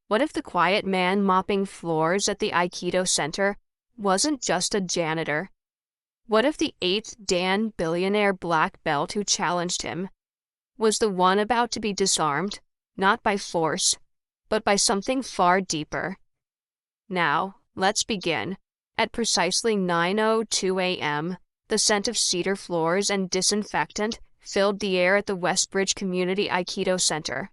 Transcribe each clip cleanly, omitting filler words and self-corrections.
What if the quiet man mopping floors at the Aikido center wasn't just a janitor? What if the eighth Dan billionaire black belt who challenged him was the one about to be disarmed, not by force, but by something far deeper? Now, let's begin. At precisely 9:02 a.m., the scent of cedar floors and disinfectant filled the air at the Westbridge Community Aikido Center.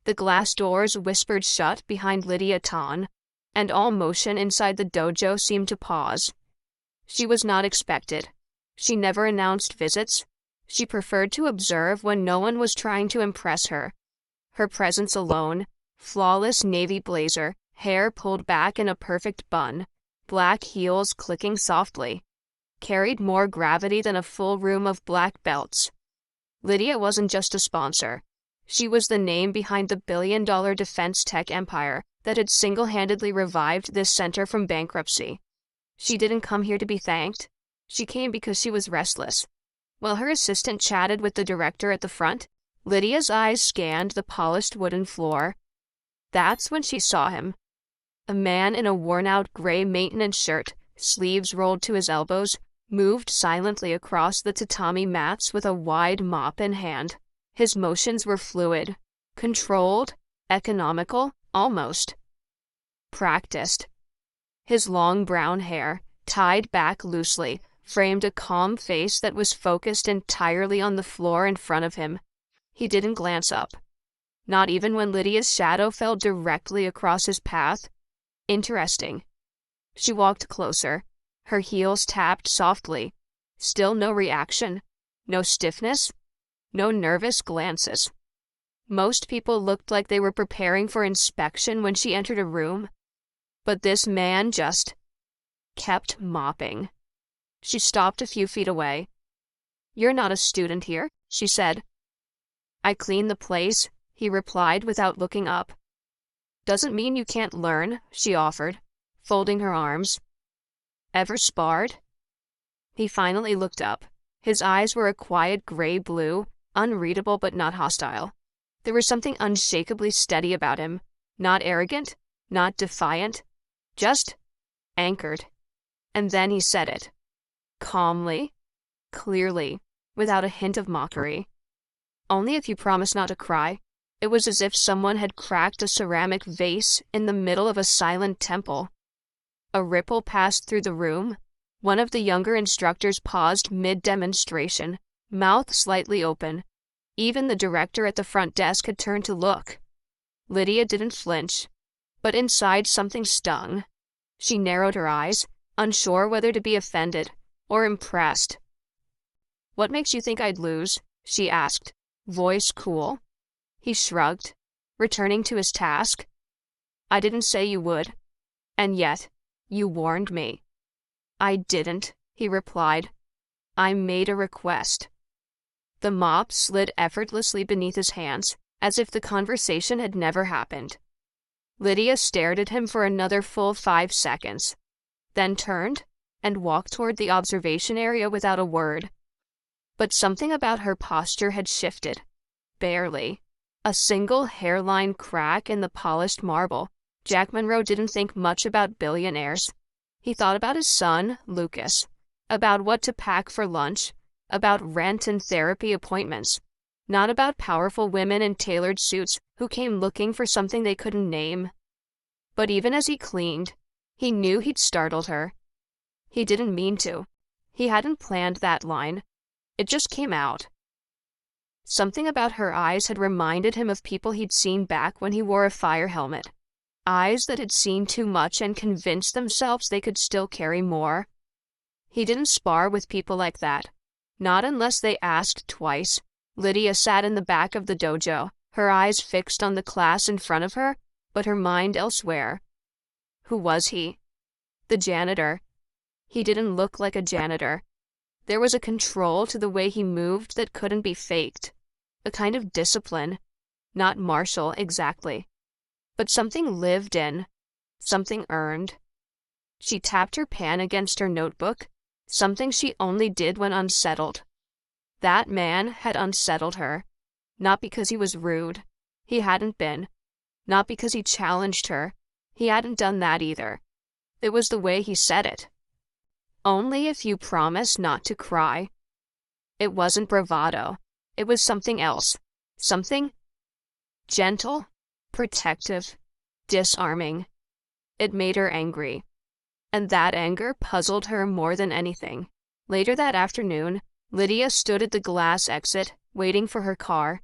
The glass doors whispered shut behind Lydia Tan, and all motion inside the dojo seemed to pause. She was not expected. She never announced visits. She preferred to observe when no one was trying to impress her. Her presence alone, flawless navy blazer, hair pulled back in a perfect bun, black heels clicking softly, carried more gravity than a full room of black belts. Lydia wasn't just a sponsor. She was the name behind the billion-dollar defense tech empire that had single-handedly revived this center from bankruptcy. She didn't come here to be thanked. She came because she was restless. While her assistant chatted with the director at the front, Lydia's eyes scanned the polished wooden floor. That's when she saw him. A man in a worn-out gray maintenance shirt, sleeves rolled to his elbows, moved silently across the tatami mats with a wide mop in hand. His motions were fluid, controlled, economical, almost practiced. His long brown hair, tied back loosely, framed a calm face that was focused entirely on the floor in front of him. He didn't glance up, not even when Lydia's shadow fell directly across his path. Interesting. She walked closer. Her heels tapped softly. Still no reaction, no stiffness, no nervous glances. Most people looked like they were preparing for inspection when she entered a room, but this man just kept mopping. She stopped a few feet away. "You're not a student here," she said. "I clean the place," he replied without looking up. "Doesn't mean you can't learn," she offered, folding her arms. "Ever sparred?" He finally looked up. His eyes were a quiet gray blue, unreadable but not hostile. There was something unshakably steady about him, not arrogant, not defiant, just anchored. And then he said it, calmly, clearly, without a hint of mockery. "Only if you promise not to cry." It was as if someone had cracked a ceramic vase in the middle of a silent temple. A ripple passed through the room. One of the younger instructors paused mid-demonstration, mouth slightly open. Even the director at the front desk had turned to look. Lydia didn't flinch, but inside something stung. She narrowed her eyes, unsure whether to be offended or impressed. "What makes you think I'd lose?" she asked, voice cool. He shrugged, returning to his task. "I didn't say you would, and yet you warned me." "I didn't," he replied. "I made a request." The mop slid effortlessly beneath his hands, as if the conversation had never happened. Lydia stared at him for another full 5 seconds, then turned and walked toward the observation area without a word. But something about her posture had shifted, barely. A single hairline crack in the polished marble. Jack Monroe didn't think much about billionaires. He thought about his son, Lucas, about what to pack for lunch, about rent and therapy appointments, not about powerful women in tailored suits who came looking for something they couldn't name. But even as he cleaned, he knew he'd startled her. He didn't mean to. He hadn't planned that line. It just came out. Something about her eyes had reminded him of people he'd seen back when he wore a fire helmet. Eyes that had seen too much and convinced themselves they could still carry more. He didn't spar with people like that. Not unless they asked twice. Lydia sat in the back of the dojo, her eyes fixed on the class in front of her, but her mind elsewhere. Who was he? The janitor. He didn't look like a janitor. There was a control to the way he moved that couldn't be faked. A kind of discipline. Not martial, exactly. But something lived in. Something earned. She tapped her pen against her notebook, something she only did when unsettled. That man had unsettled her. Not because he was rude. He hadn't been. Not because he challenged her. He hadn't done that either. It was the way he said it. Only if you promise not to cry. It wasn't bravado. It was something else. Something gentle, protective, disarming. It made her angry. And that anger puzzled her more than anything. Later that afternoon, Lydia stood at the glass exit, waiting for her car.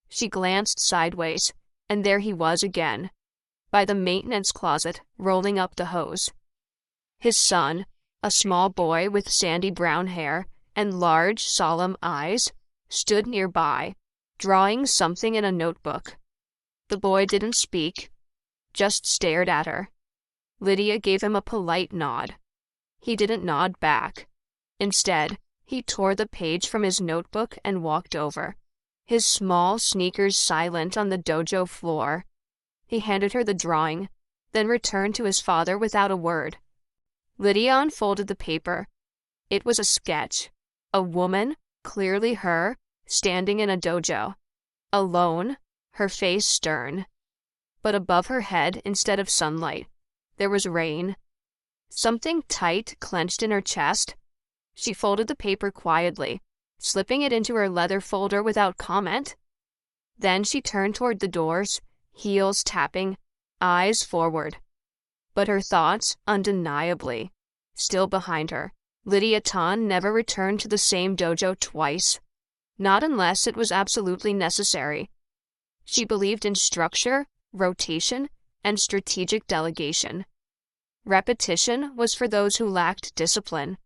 She glanced sideways, and there he was again, by the maintenance closet, rolling up the hose. His son, a small boy with sandy brown hair and large, solemn eyes, stood nearby, drawing something in a notebook. The boy didn't speak, just stared at her. Lydia gave him a polite nod. He didn't nod back. Instead, he tore the page from his notebook and walked over, his small sneakers silent on the dojo floor. He handed her the drawing, then returned to his father without a word. Lydia unfolded the paper. It was a sketch. A woman, clearly her, standing in a dojo. Alone, her face stern. But above her head, instead of sunlight, there was rain. Something tight clenched in her chest. She folded the paper quietly, slipping it into her leather folder without comment. Then she turned toward the doors, heels tapping, eyes forward. But her thoughts, undeniably, still behind her. Lydia Tan never returned to the same dojo twice, not unless it was absolutely necessary. She believed in structure, rotation, and strategic delegation. Repetition was for those who lacked discipline.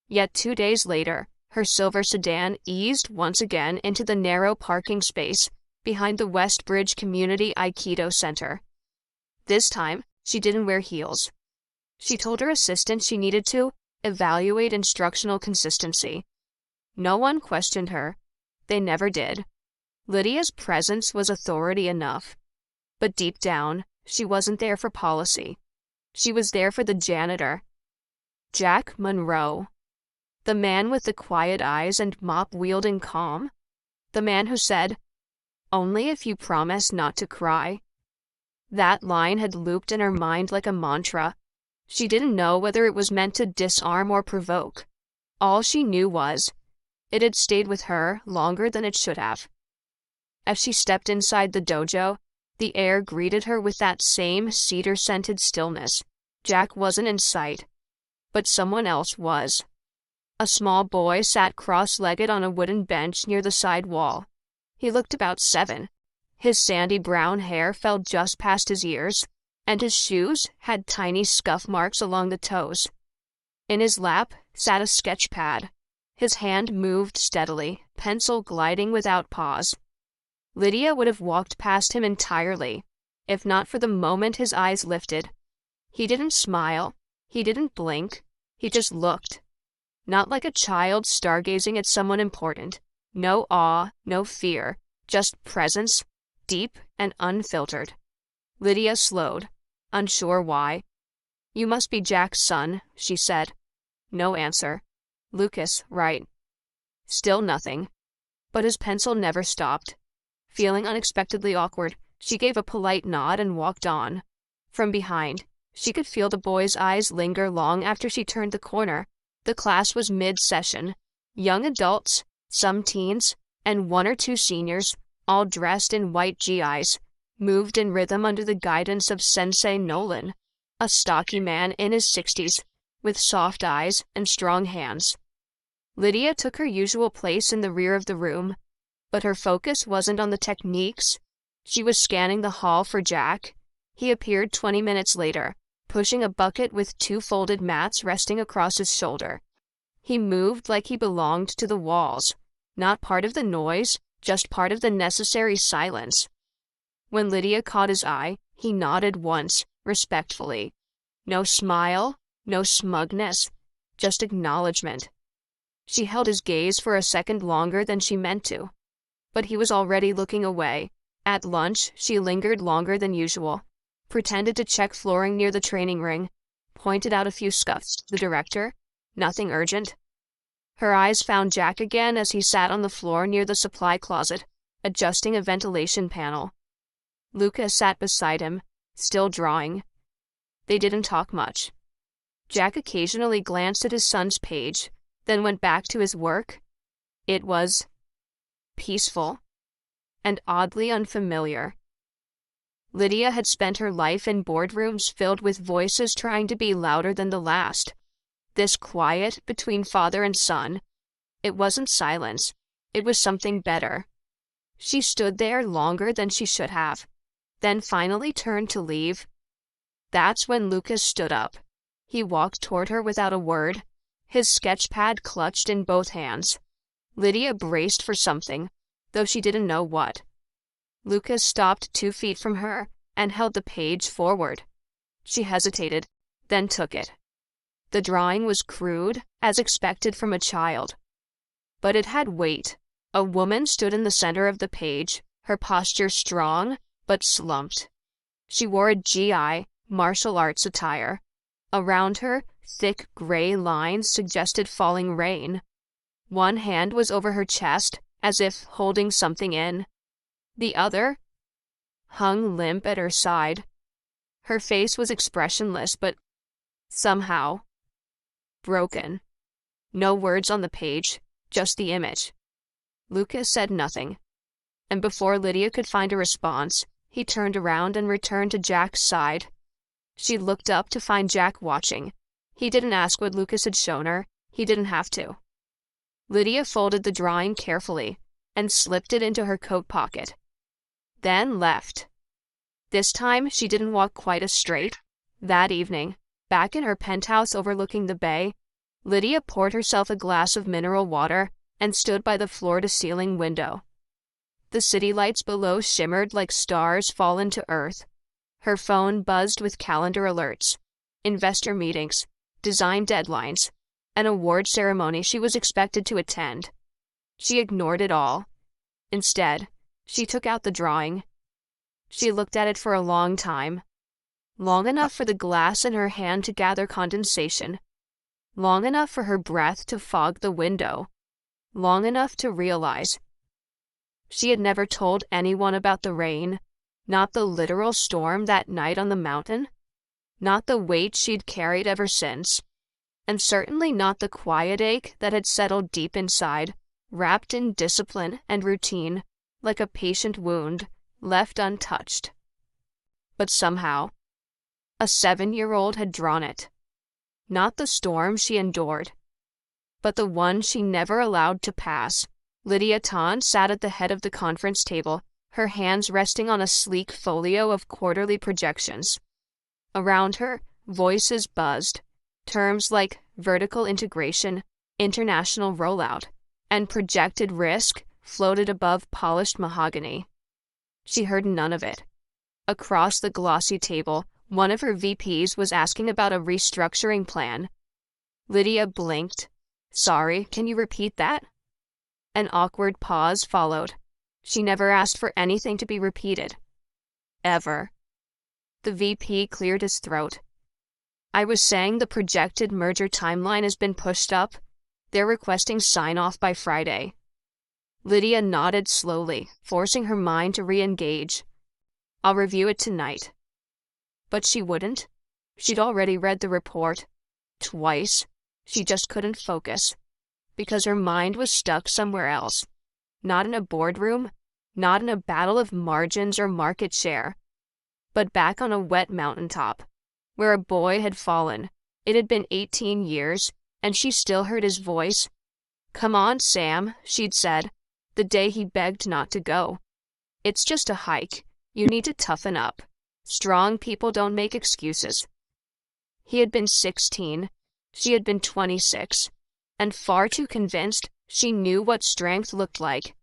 Yet 2 days later, her silver sedan eased once again into the narrow parking space behind the West Bridge Community Aikido Center. This time, she didn't wear heels. She told her assistant she needed to evaluate instructional consistency. No one questioned her. They never did. Lydia's presence was authority enough. But deep down, she wasn't there for policy. She was there for the janitor. Jack Monroe. The man with the quiet eyes and mop-wielding calm. The man who said, "Only if you promise not to cry." That line had looped in her mind like a mantra. She didn't know whether it was meant to disarm or provoke. All she knew was, it had stayed with her longer than it should have. As she stepped inside the dojo, the air greeted her with that same cedar-scented stillness. Jack wasn't in sight, but someone else was. A small boy sat cross-legged on a wooden bench near the side wall. He looked about 7. His sandy brown hair fell just past his ears, and his shoes had tiny scuff marks along the toes. In his lap sat a sketch pad. His hand moved steadily, pencil gliding without pause. Lydia would have walked past him entirely, if not for the moment his eyes lifted. He didn't smile. He didn't blink. He just looked. Not like a child stargazing at someone important. No awe, no fear, just presence, deep and unfiltered. Lydia slowed, unsure why. "You must be Jack's son," she said. No answer. "Lucas, right." Still nothing. But his pencil never stopped. Feeling unexpectedly awkward, she gave a polite nod and walked on. From behind, she could feel the boy's eyes linger long after she turned the corner. The class was mid-session. Young adults, some teens, and 1 or 2 seniors, all dressed in white GIs, moved in rhythm under the guidance of Sensei Nolan, a stocky man in his 60s, with soft eyes and strong hands. Lydia took her usual place in the rear of the room, but her focus wasn't on the techniques. She was scanning the hall for Jack. He appeared 20 minutes later, pushing a bucket with 2 folded mats resting across his shoulder. He moved like he belonged to the walls, not part of the noise, just part of the necessary silence. When Lydia caught his eye, he nodded once, respectfully. No smile, no smugness, just acknowledgement. She held his gaze for a second longer than she meant to, but he was already looking away. At lunch, she lingered longer than usual, pretended to check flooring near the training ring, pointed out a few scuffs to the director. Nothing urgent. Her eyes found Jack again as he sat on the floor near the supply closet, adjusting a ventilation panel. Lucas sat beside him, still drawing. They didn't talk much. Jack occasionally glanced at his son's page, then went back to his work. It was peaceful and oddly unfamiliar. Lydia had spent her life in boardrooms filled with voices trying to be louder than the last. This quiet between father and son, it wasn't silence, it was something better. She stood there longer than she should have, then finally turned to leave. That's when Lucas stood up. He walked toward her without a word, his sketch pad clutched in both hands. Lydia braced for something, though she didn't know what. Lucas stopped 2 feet from her and held the page forward. She hesitated, then took it. The drawing was crude, as expected from a child. But it had weight. A woman stood in the center of the page, her posture strong, but slumped. She wore a GI, martial arts attire. Around her, thick gray lines suggested falling rain. One hand was over her chest, as if holding something in. The other hung limp at her side. Her face was expressionless, but somehow broken. No words on the page, just the image. Lucas said nothing, and before Lydia could find a response, he turned around and returned to Jack's side. She looked up to find Jack watching. He didn't ask what Lucas had shown her. He didn't have to. Lydia folded the drawing carefully and slipped it into her coat pocket, then left. This time, she didn't walk quite as straight. That evening, back in her penthouse overlooking the bay, Lydia poured herself a glass of mineral water and stood by the floor-to-ceiling window. The city lights below shimmered like stars fallen to earth. Her phone buzzed with calendar alerts, investor meetings, design deadlines, an award ceremony she was expected to attend. She ignored it all. Instead, she took out the drawing. She looked at it for a long time. Long enough for the glass in her hand to gather condensation. Long enough for her breath to fog the window. Long enough to realize. She had never told anyone about the rain, not the literal storm that night on the mountain, not the weight she'd carried ever since, and certainly not the quiet ache that had settled deep inside, wrapped in discipline and routine, like a patient wound, left untouched. But somehow, a 7-year-old had drawn it. Not the storm she endured, but the one she never allowed to pass. Lydia Tan sat at the head of the conference table, her hands resting on a sleek folio of quarterly projections. Around her, voices buzzed. Terms like vertical integration, international rollout, and projected risk floated above polished mahogany. She heard none of it. Across the glossy table, one of her VPs was asking about a restructuring plan. Lydia blinked. "Sorry, can you repeat that?" An awkward pause followed. She never asked for anything to be repeated. Ever. The VP cleared his throat. "I was saying the projected merger timeline has been pushed up. They're requesting sign-off by Friday." Lydia nodded slowly, forcing her mind to re-engage. "I'll review it tonight." But she wouldn't. She'd already read the report. Twice. She just couldn't focus. Because her mind was stuck somewhere else. Not in a boardroom, not in a battle of margins or market share, but back on a wet mountaintop, where a boy had fallen. It had been 18 years, and she still heard his voice. "Come on, Sam," she'd said, the day he begged not to go. "It's just a hike. You need to toughen up. Strong people don't make excuses." He had been 16. She had been 26, and far too convinced she knew what strength looked like.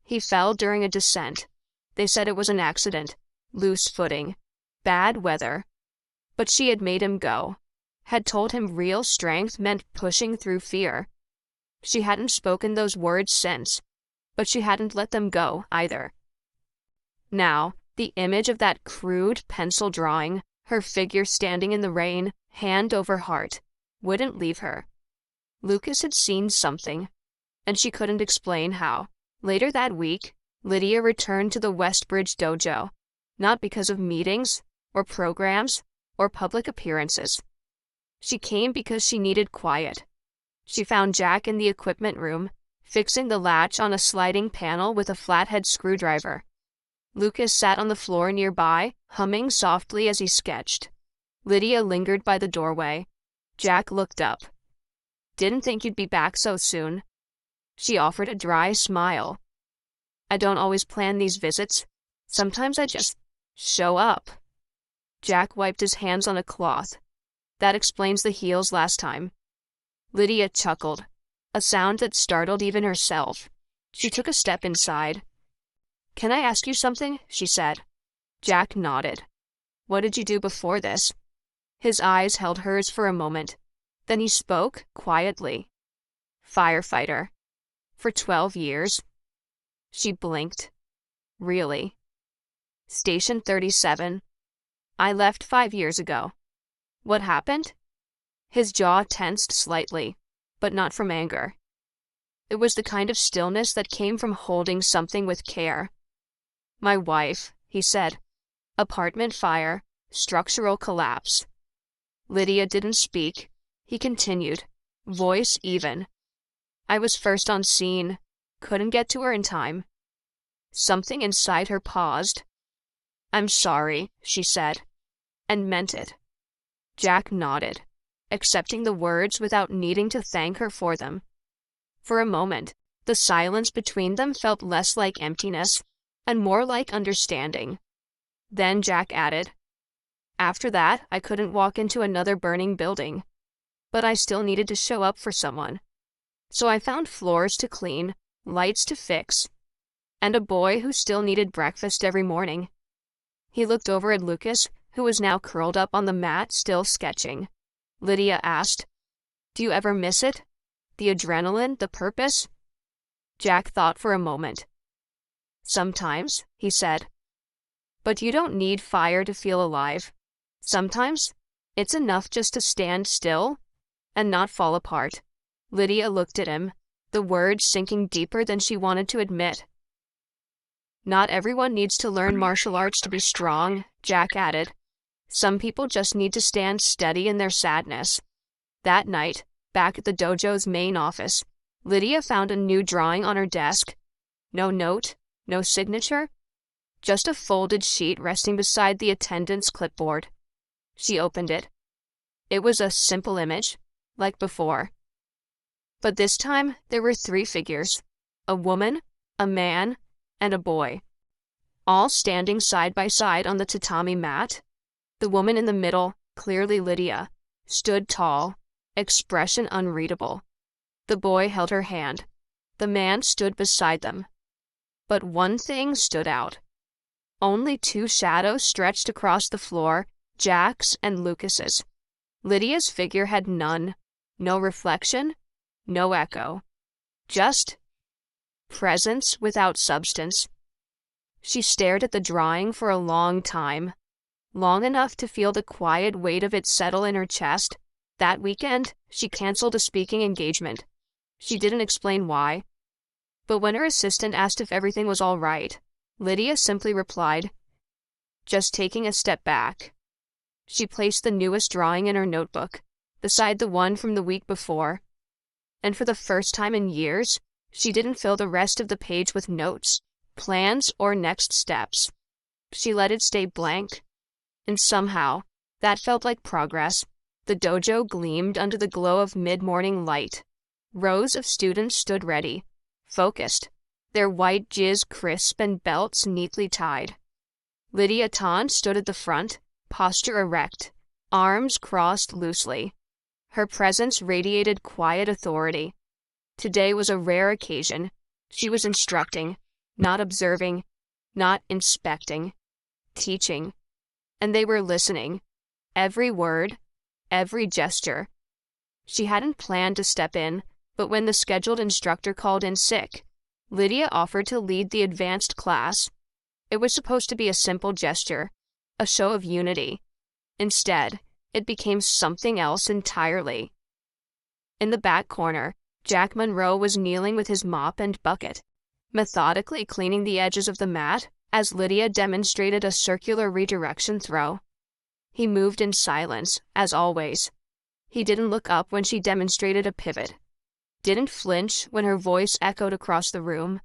He fell during a descent. They said it was an accident, loose footing, bad weather. But she had made him go, had told him real strength meant pushing through fear. She hadn't spoken those words since, but she hadn't let them go either. Now, the image of that crude pencil drawing, her figure standing in the rain, hand over heart, wouldn't leave her. Lucas had seen something, and she couldn't explain how. Later that week, Lydia returned to the Westbridge dojo. Not because of meetings, or programs, or public appearances. She came because she needed quiet. She found Jack in the equipment room, fixing the latch on a sliding panel with a flathead screwdriver. Lucas sat on the floor nearby, humming softly as he sketched. Lydia lingered by the doorway. Jack looked up. "Didn't think you'd be back so soon." She offered a dry smile. "I don't always plan these visits. Sometimes I just show up." Jack wiped his hands on a cloth. "That explains the heels last time." Lydia chuckled, a sound that startled even herself. She took a step inside. "Can I ask you something?" she said. Jack nodded. "What did you do before this?" His eyes held hers for a moment. Then he spoke quietly. "Firefighter. For 12 years. She blinked. "Really?" "Station 37. I left 5 years ago." "What happened?" His jaw tensed slightly, but not from anger. It was the kind of stillness that came from holding something with care. "My wife," he said. "Apartment fire, structural collapse." Lydia didn't speak. He continued, voice even. "I was first on scene. Couldn't get to her in time." Something inside her paused. "I'm sorry," she said, and meant it. Jack nodded, accepting the words without needing to thank her for them. For a moment, the silence between them felt less like emptiness and more like understanding. Then Jack added, "After that, I couldn't walk into another burning building, but I still needed to show up for someone. So I found floors to clean, lights to fix, and a boy who still needed breakfast every morning." He looked over at Lucas, who was now curled up on the mat, still sketching. Lydia asked, "Do you ever miss it? The adrenaline, the purpose?" Jack thought for a moment. "Sometimes," he said. "But you don't need fire to feel alive. Sometimes it's enough just to stand still and not fall apart." Lydia looked at him, the words sinking deeper than she wanted to admit. "Not everyone needs to learn martial arts to be strong," Jack added. "Some people just need to stand steady in their sadness." That night, back at the dojo's main office, Lydia found a new drawing on her desk. No note, no signature, just a folded sheet resting beside the attendant's clipboard. She opened it. It was a simple image, like before. But this time, there were 3 figures: a woman, a man, and a boy, all standing side by side on the tatami mat. The woman in the middle, clearly Lydia, stood tall, expression unreadable. The boy held her hand. The man stood beside them. But one thing stood out. Only 2 shadows stretched across the floor, Jack's and Lucas's. Lydia's figure had none. No reflection, no echo. Just presence without substance. She stared at the drawing for a long time, long enough to feel the quiet weight of it settle in her chest. That weekend, she canceled a speaking engagement. She didn't explain why. But when her assistant asked if everything was all right, Lydia simply replied, "Just taking a step back." She placed the newest drawing in her notebook, beside the one from the week before. And for the first time in years, she didn't fill the rest of the page with notes, plans, or next steps. She let it stay blank. And somehow, that felt like progress. The dojo gleamed under the glow of mid-morning light. Rows of students stood ready, focused, their white jizz crisp and belts neatly tied. Lydia Tan stood at the front, posture erect, arms crossed loosely. Her presence radiated quiet authority. Today was a rare occasion. She was instructing, not observing, not inspecting, teaching. And they were listening. Every word, every gesture. She hadn't planned to step in, but when the scheduled instructor called in sick, Lydia offered to lead the advanced class. It was supposed to be a simple gesture, a show of unity. Instead, it became something else entirely. In the back corner, Jack Monroe was kneeling with his mop and bucket, methodically cleaning the edges of the mat as Lydia demonstrated a circular redirection throw. He moved in silence, as always. He didn't look up when she demonstrated a pivot, didn't flinch when her voice echoed across the room.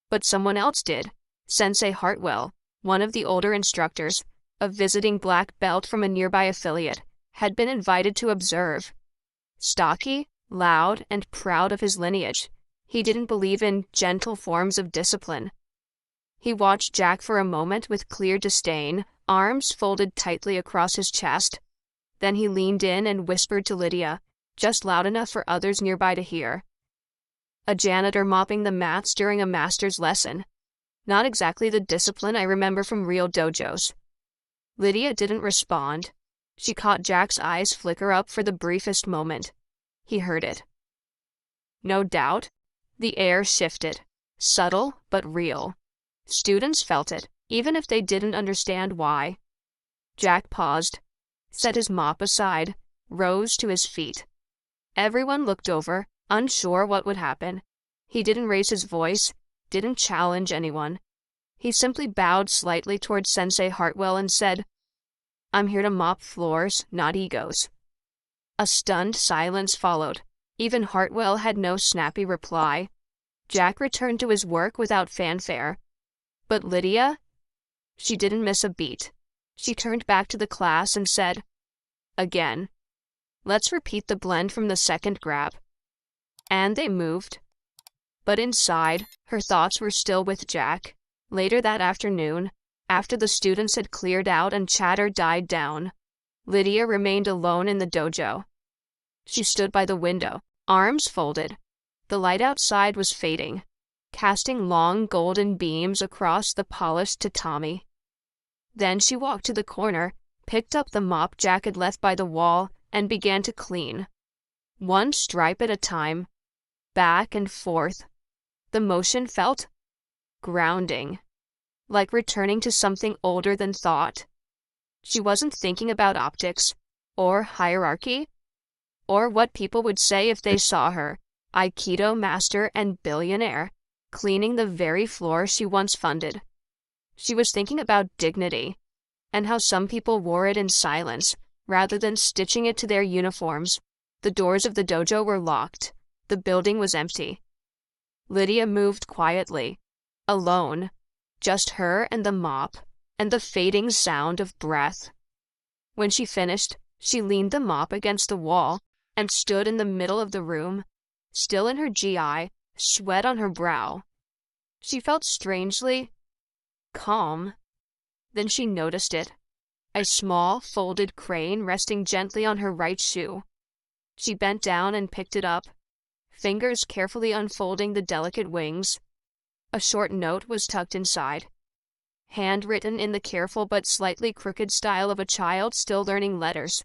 But someone else did. Sensei Hartwell, one of the older instructors, a visiting black belt from a nearby affiliate, had been invited to observe. Stocky, loud, and proud of his lineage, he didn't believe in gentle forms of discipline. He watched Jack for a moment with clear disdain, arms folded tightly across his chest. Then he leaned in and whispered to Lydia, just loud enough for others nearby to hear. A janitor mopping the mats during a master's lesson. Not exactly the discipline I remember from real dojos. Lydia didn't respond. She caught Jack's eyes flicker up for the briefest moment. He heard it. No doubt. The air shifted. Subtle, but real. Students felt it, even if they didn't understand why. Jack paused, set his mop aside, rose to his feet. Everyone looked over, unsure what would happen. He didn't raise his voice, didn't challenge anyone. He simply bowed slightly towards Sensei Hartwell and said, "I'm here to mop floors, not egos." A stunned silence followed. Even Hartwell had no snappy reply. Jack returned to his work without fanfare. But Lydia? She didn't miss a beat. She turned back to the class and said, "Again. Let's repeat the blend from the second grab." And they moved. But inside, her thoughts were still with Jack. Later that afternoon, after the students had cleared out and chatter died down, Lydia remained alone in the dojo. She stood by the window, arms folded. The light outside was fading, casting long golden beams across the polished tatami. Then she walked to the corner, picked up the mop Jack had left by the wall, and began to clean. One stripe at a time, back and forth. The motion felt grounding, like returning to something older than thought. She wasn't thinking about optics, or hierarchy, or what people would say if they saw her, Aikido master and billionaire, cleaning the very floor she once funded. She was thinking about dignity, and how some people wore it in silence, rather than stitching it to their uniforms. The doors of the dojo were locked. The building was empty. Lydia moved quietly, alone, just her and the mop, and the fading sound of breath. When she finished, she leaned the mop against the wall and stood in the middle of the room, still in her GI, sweat on her brow. She felt strangely calm. Then she noticed it, a small, folded crane resting gently on her right shoe. She bent down and picked it up, fingers carefully unfolding the delicate wings. A short note was tucked inside, handwritten in the careful but slightly crooked style of a child still learning letters.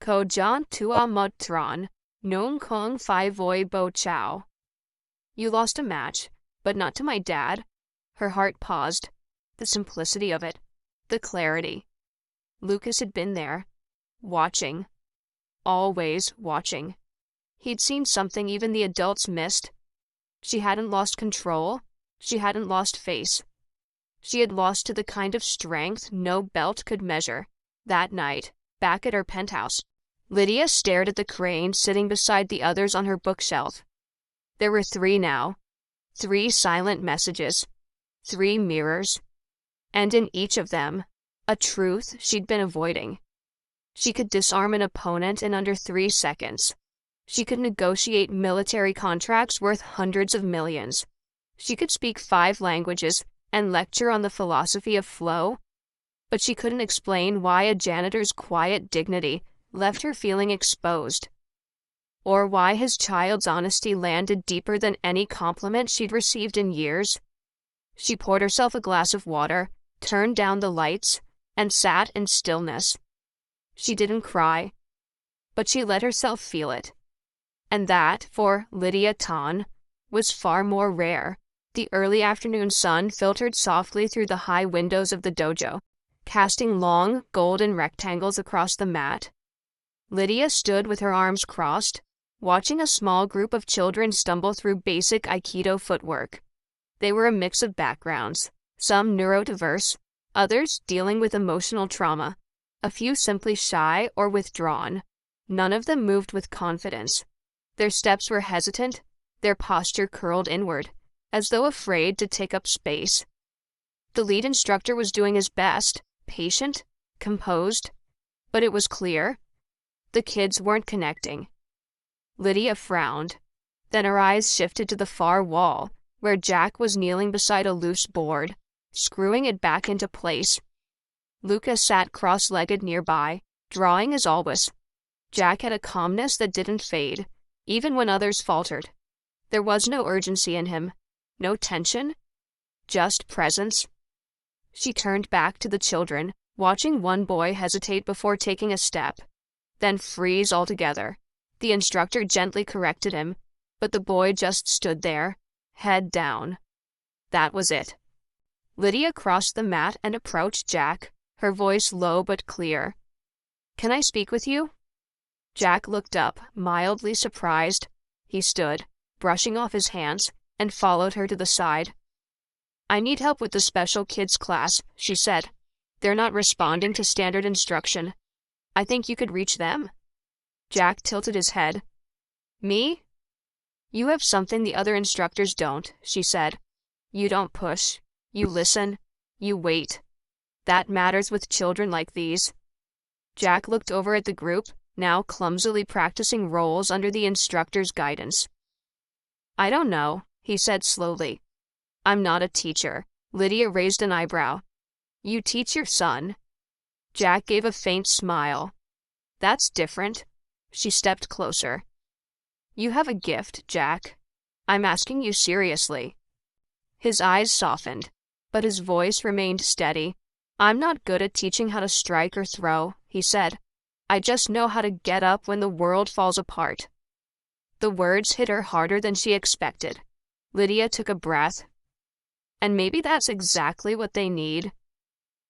Ko jan tua mutron, nung kong fi voi bo chow. You lost a match, but not to my dad. Her heart paused. The simplicity of it, the clarity. Lucas had been there, watching, always watching. He'd seen something even the adults missed. She hadn't lost control. She hadn't lost face. She had lost to the kind of strength no belt could measure. That night, back at her penthouse, Lydia stared at the crane sitting beside the others on her bookshelf. There were 3 now. 3 silent messages. 3 mirrors. And in each of them, a truth she'd been avoiding. She could disarm an opponent in under 3 seconds. She could negotiate military contracts worth hundreds of millions. She could speak 5 languages and lecture on the philosophy of flow. But she couldn't explain why a janitor's quiet dignity left her feeling exposed, or why his child's honesty landed deeper than any compliment she'd received in years. She poured herself a glass of water, turned down the lights, and sat in stillness. She didn't cry, but she let herself feel it. And that, for Lydia Tan, was far more rare. The early afternoon sun filtered softly through the high windows of the dojo, casting long, golden rectangles across the mat. Lydia stood with her arms crossed, watching a small group of children stumble through basic Aikido footwork. They were a mix of backgrounds, some neurodiverse, others dealing with emotional trauma, a few simply shy or withdrawn. None of them moved with confidence. Their steps were hesitant, their posture curled inward, as though afraid to take up space. The lead instructor was doing his best, patient, composed, but it was clear the kids weren't connecting. Lydia frowned. Then her eyes shifted to the far wall, where Jack was kneeling beside a loose board, screwing it back into place. Lucas sat cross-legged nearby, drawing as always. Jack had a calmness that didn't fade, even when others faltered. There was no urgency in him, no tension, just presence. She turned back to the children, watching one boy hesitate before taking a step, then freeze altogether. The instructor gently corrected him, but the boy just stood there, head down. That was it. Lydia crossed the mat and approached Jack, her voice low but clear. "Can I speak with you?" Jack looked up, mildly surprised. He stood, brushing off his hands, and followed her to the side. "I need help with the special kids class," she said. "They're not responding to standard instruction. I think you could reach them." Jack tilted his head. "Me? You have something the other instructors don't," she said. "You don't push. You listen. You wait. That matters with children like these." Jack looked over at the group, now clumsily practicing roles under the instructor's guidance. "I don't know," he said slowly. "I'm not a teacher." Lydia raised an eyebrow. "You teach your son." Jack gave a faint smile. "That's different." She stepped closer. "You have a gift, Jack. I'm asking you seriously." His eyes softened, but his voice remained steady. "I'm not good at teaching how to strike or throw," he said. "I just know how to get up when the world falls apart." The words hit her harder than she expected. Lydia took a breath. "And maybe that's exactly what they need."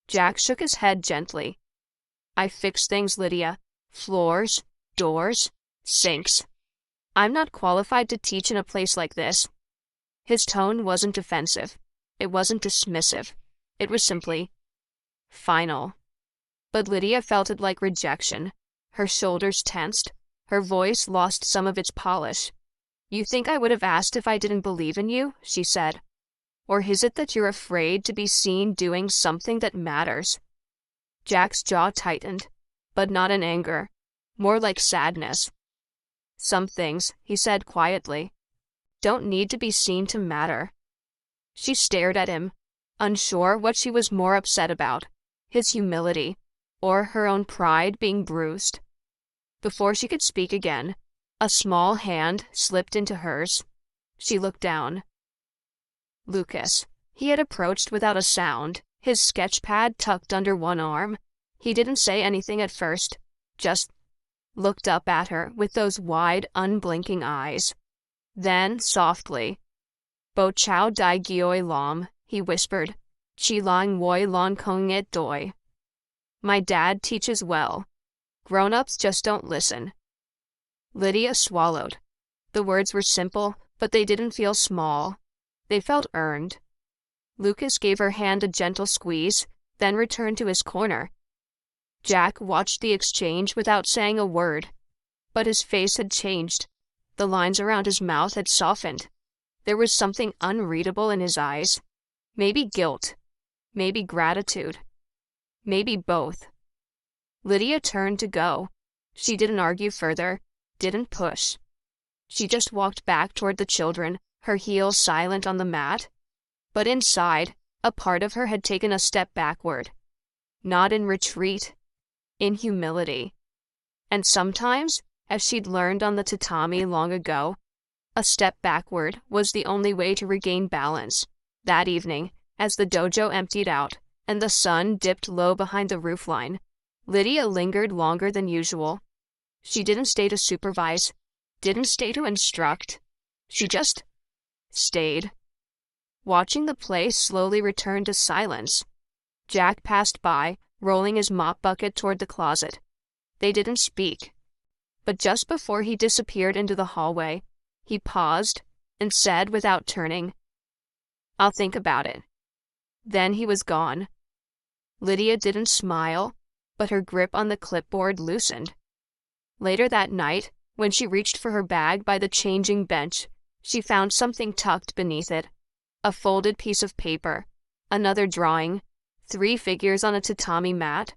Jack shook his head gently. "I fix things, Lydia. Floors, doors, sinks. I'm not qualified to teach in a place like this." His tone wasn't defensive. It wasn't dismissive. It was simply final. But Lydia felt it like rejection. Her shoulders tensed. Her voice lost some of its polish. "You think I would have asked if I didn't believe in you?" she said. "Or is it that you're afraid to be seen doing something that matters?" Jack's jaw tightened, but not in anger, more like sadness. "Some things," he said quietly, "don't need to be seen to matter." She stared at him, unsure what she was more upset about, his humility, or her own pride being bruised. Before she could speak again, a small hand slipped into hers. She looked down. Lucas. He had approached without a sound, his sketch pad tucked under one arm. He didn't say anything at first, just looked up at her with those wide, unblinking eyes. Then, softly, "Bo chao dai gioi lam," he whispered, "Chi lang woi lon kong et doi." "My dad teaches well. Grown-ups just don't listen." Lydia swallowed. The words were simple, but they didn't feel small. They felt earned. Lucas gave her hand a gentle squeeze, then returned to his corner. Jack watched the exchange without saying a word. But his face had changed. The lines around his mouth had softened. There was something unreadable in his eyes. Maybe guilt. Maybe gratitude. Maybe both. Lydia turned to go. She didn't argue further, didn't push. She just walked back toward the children, her heels silent on the mat. But inside, a part of her had taken a step backward. Not in retreat, in humility. And sometimes, as she'd learned on the tatami long ago, a step backward was the only way to regain balance. That evening, as the dojo emptied out, and the sun dipped low behind the roofline, Lydia lingered longer than usual. She didn't stay to supervise, didn't stay to instruct. She just stayed. Watching the place slowly return to silence. Jack passed by, rolling his mop bucket toward the closet. They didn't speak. But just before he disappeared into the hallway, he paused and said without turning, "I'll think about it." Then he was gone. Lydia didn't smile, but her grip on the clipboard loosened. Later that night, when she reached for her bag by the changing bench, she found something tucked beneath it. A folded piece of paper, another drawing, 3 figures on a tatami mat,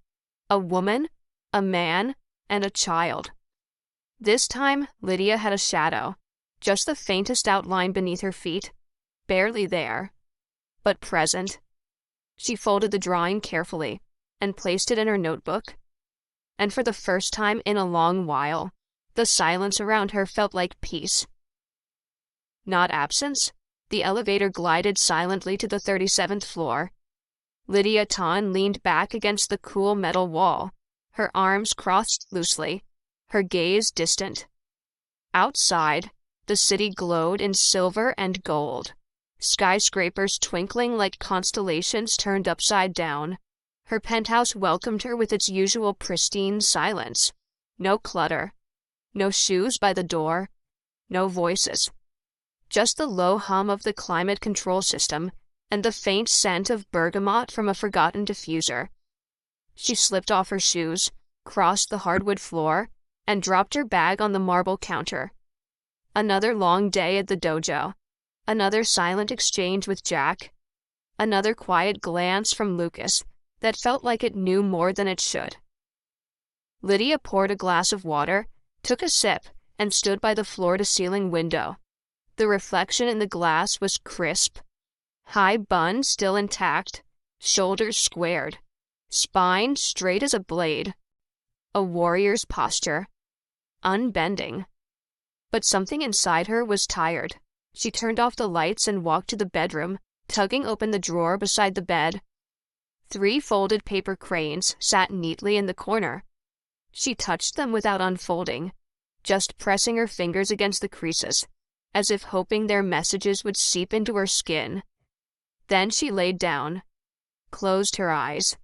a woman, a man, and a child. This time, Lydia had a shadow, just the faintest outline beneath her feet, barely there, but present. She folded the drawing carefully and placed it in her notebook. And for the first time in a long while, the silence around her felt like peace. Not absence. The elevator glided silently to the 37th floor. Lydia Tan leaned back against the cool metal wall, her arms crossed loosely, her gaze distant. Outside, the city glowed in silver and gold, skyscrapers twinkling like constellations turned upside down. Her penthouse welcomed her with its usual pristine silence. No clutter, no shoes by the door, no voices. Just the low hum of the climate control system and the faint scent of bergamot from a forgotten diffuser. She slipped off her shoes, crossed the hardwood floor, and dropped her bag on the marble counter. Another long day at the dojo. Another silent exchange with Jack. Another quiet glance from Lucas that felt like it knew more than it should. Lydia poured a glass of water, took a sip, and stood by the floor-to-ceiling window. The reflection in the glass was crisp. High bun still intact, shoulders squared, spine straight as a blade. A warrior's posture, unbending. But something inside her was tired. She turned off the lights and walked to the bedroom, tugging open the drawer beside the bed. 3 folded paper cranes sat neatly in the corner. She touched them without unfolding, just pressing her fingers against the creases, as if hoping their messages would seep into her skin. Then she laid down, closed her eyes.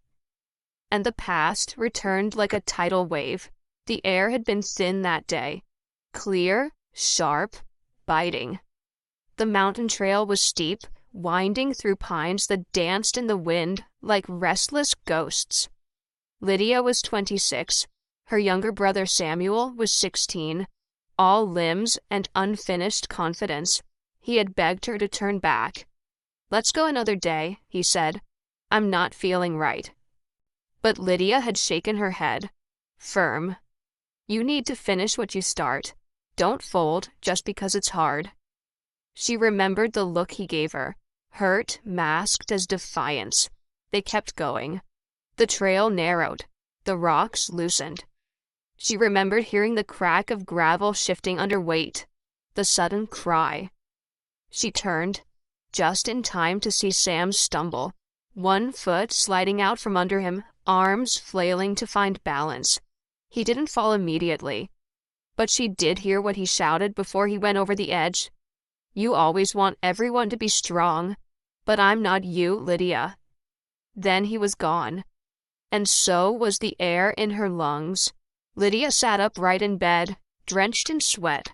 And the past returned like a tidal wave. The air had been thin that day, clear, sharp, biting. The mountain trail was steep, winding through pines that danced in the wind like restless ghosts. Lydia was 26. Her younger brother Samuel was 16. All limbs and unfinished confidence. He had begged her to turn back. "Let's go another day," he said. "I'm not feeling right." But Lydia had shaken her head, firm. "You need to finish what you start. Don't fold just because it's hard." She remembered the look he gave her, hurt masked as defiance. They kept going. The trail narrowed. The rocks loosened. She remembered hearing the crack of gravel shifting under weight, the sudden cry. She turned, just in time to see Sam stumble, one foot sliding out from under him, arms flailing to find balance. He didn't fall immediately, but she did hear what he shouted before he went over the edge. "You always want everyone to be strong, but I'm not you, Lydia." Then he was gone, and so was the air in her lungs. Lydia sat upright in bed, drenched in sweat.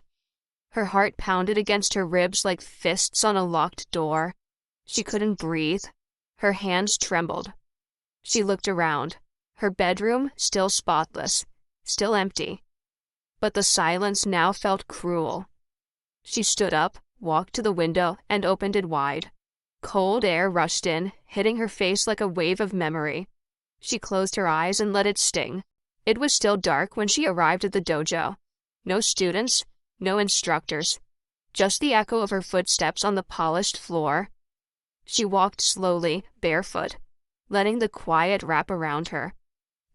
Her heart pounded against her ribs like fists on a locked door. She couldn't breathe. Her hands trembled. She looked around. Her bedroom still spotless, still empty. But the silence now felt cruel. She stood up, walked to the window, and opened it wide. Cold air rushed in, hitting her face like a wave of memory. She closed her eyes and let it sting. It was still dark when she arrived at the dojo. No students, no instructors, just the echo of her footsteps on the polished floor. She walked slowly, barefoot, letting the quiet wrap around her.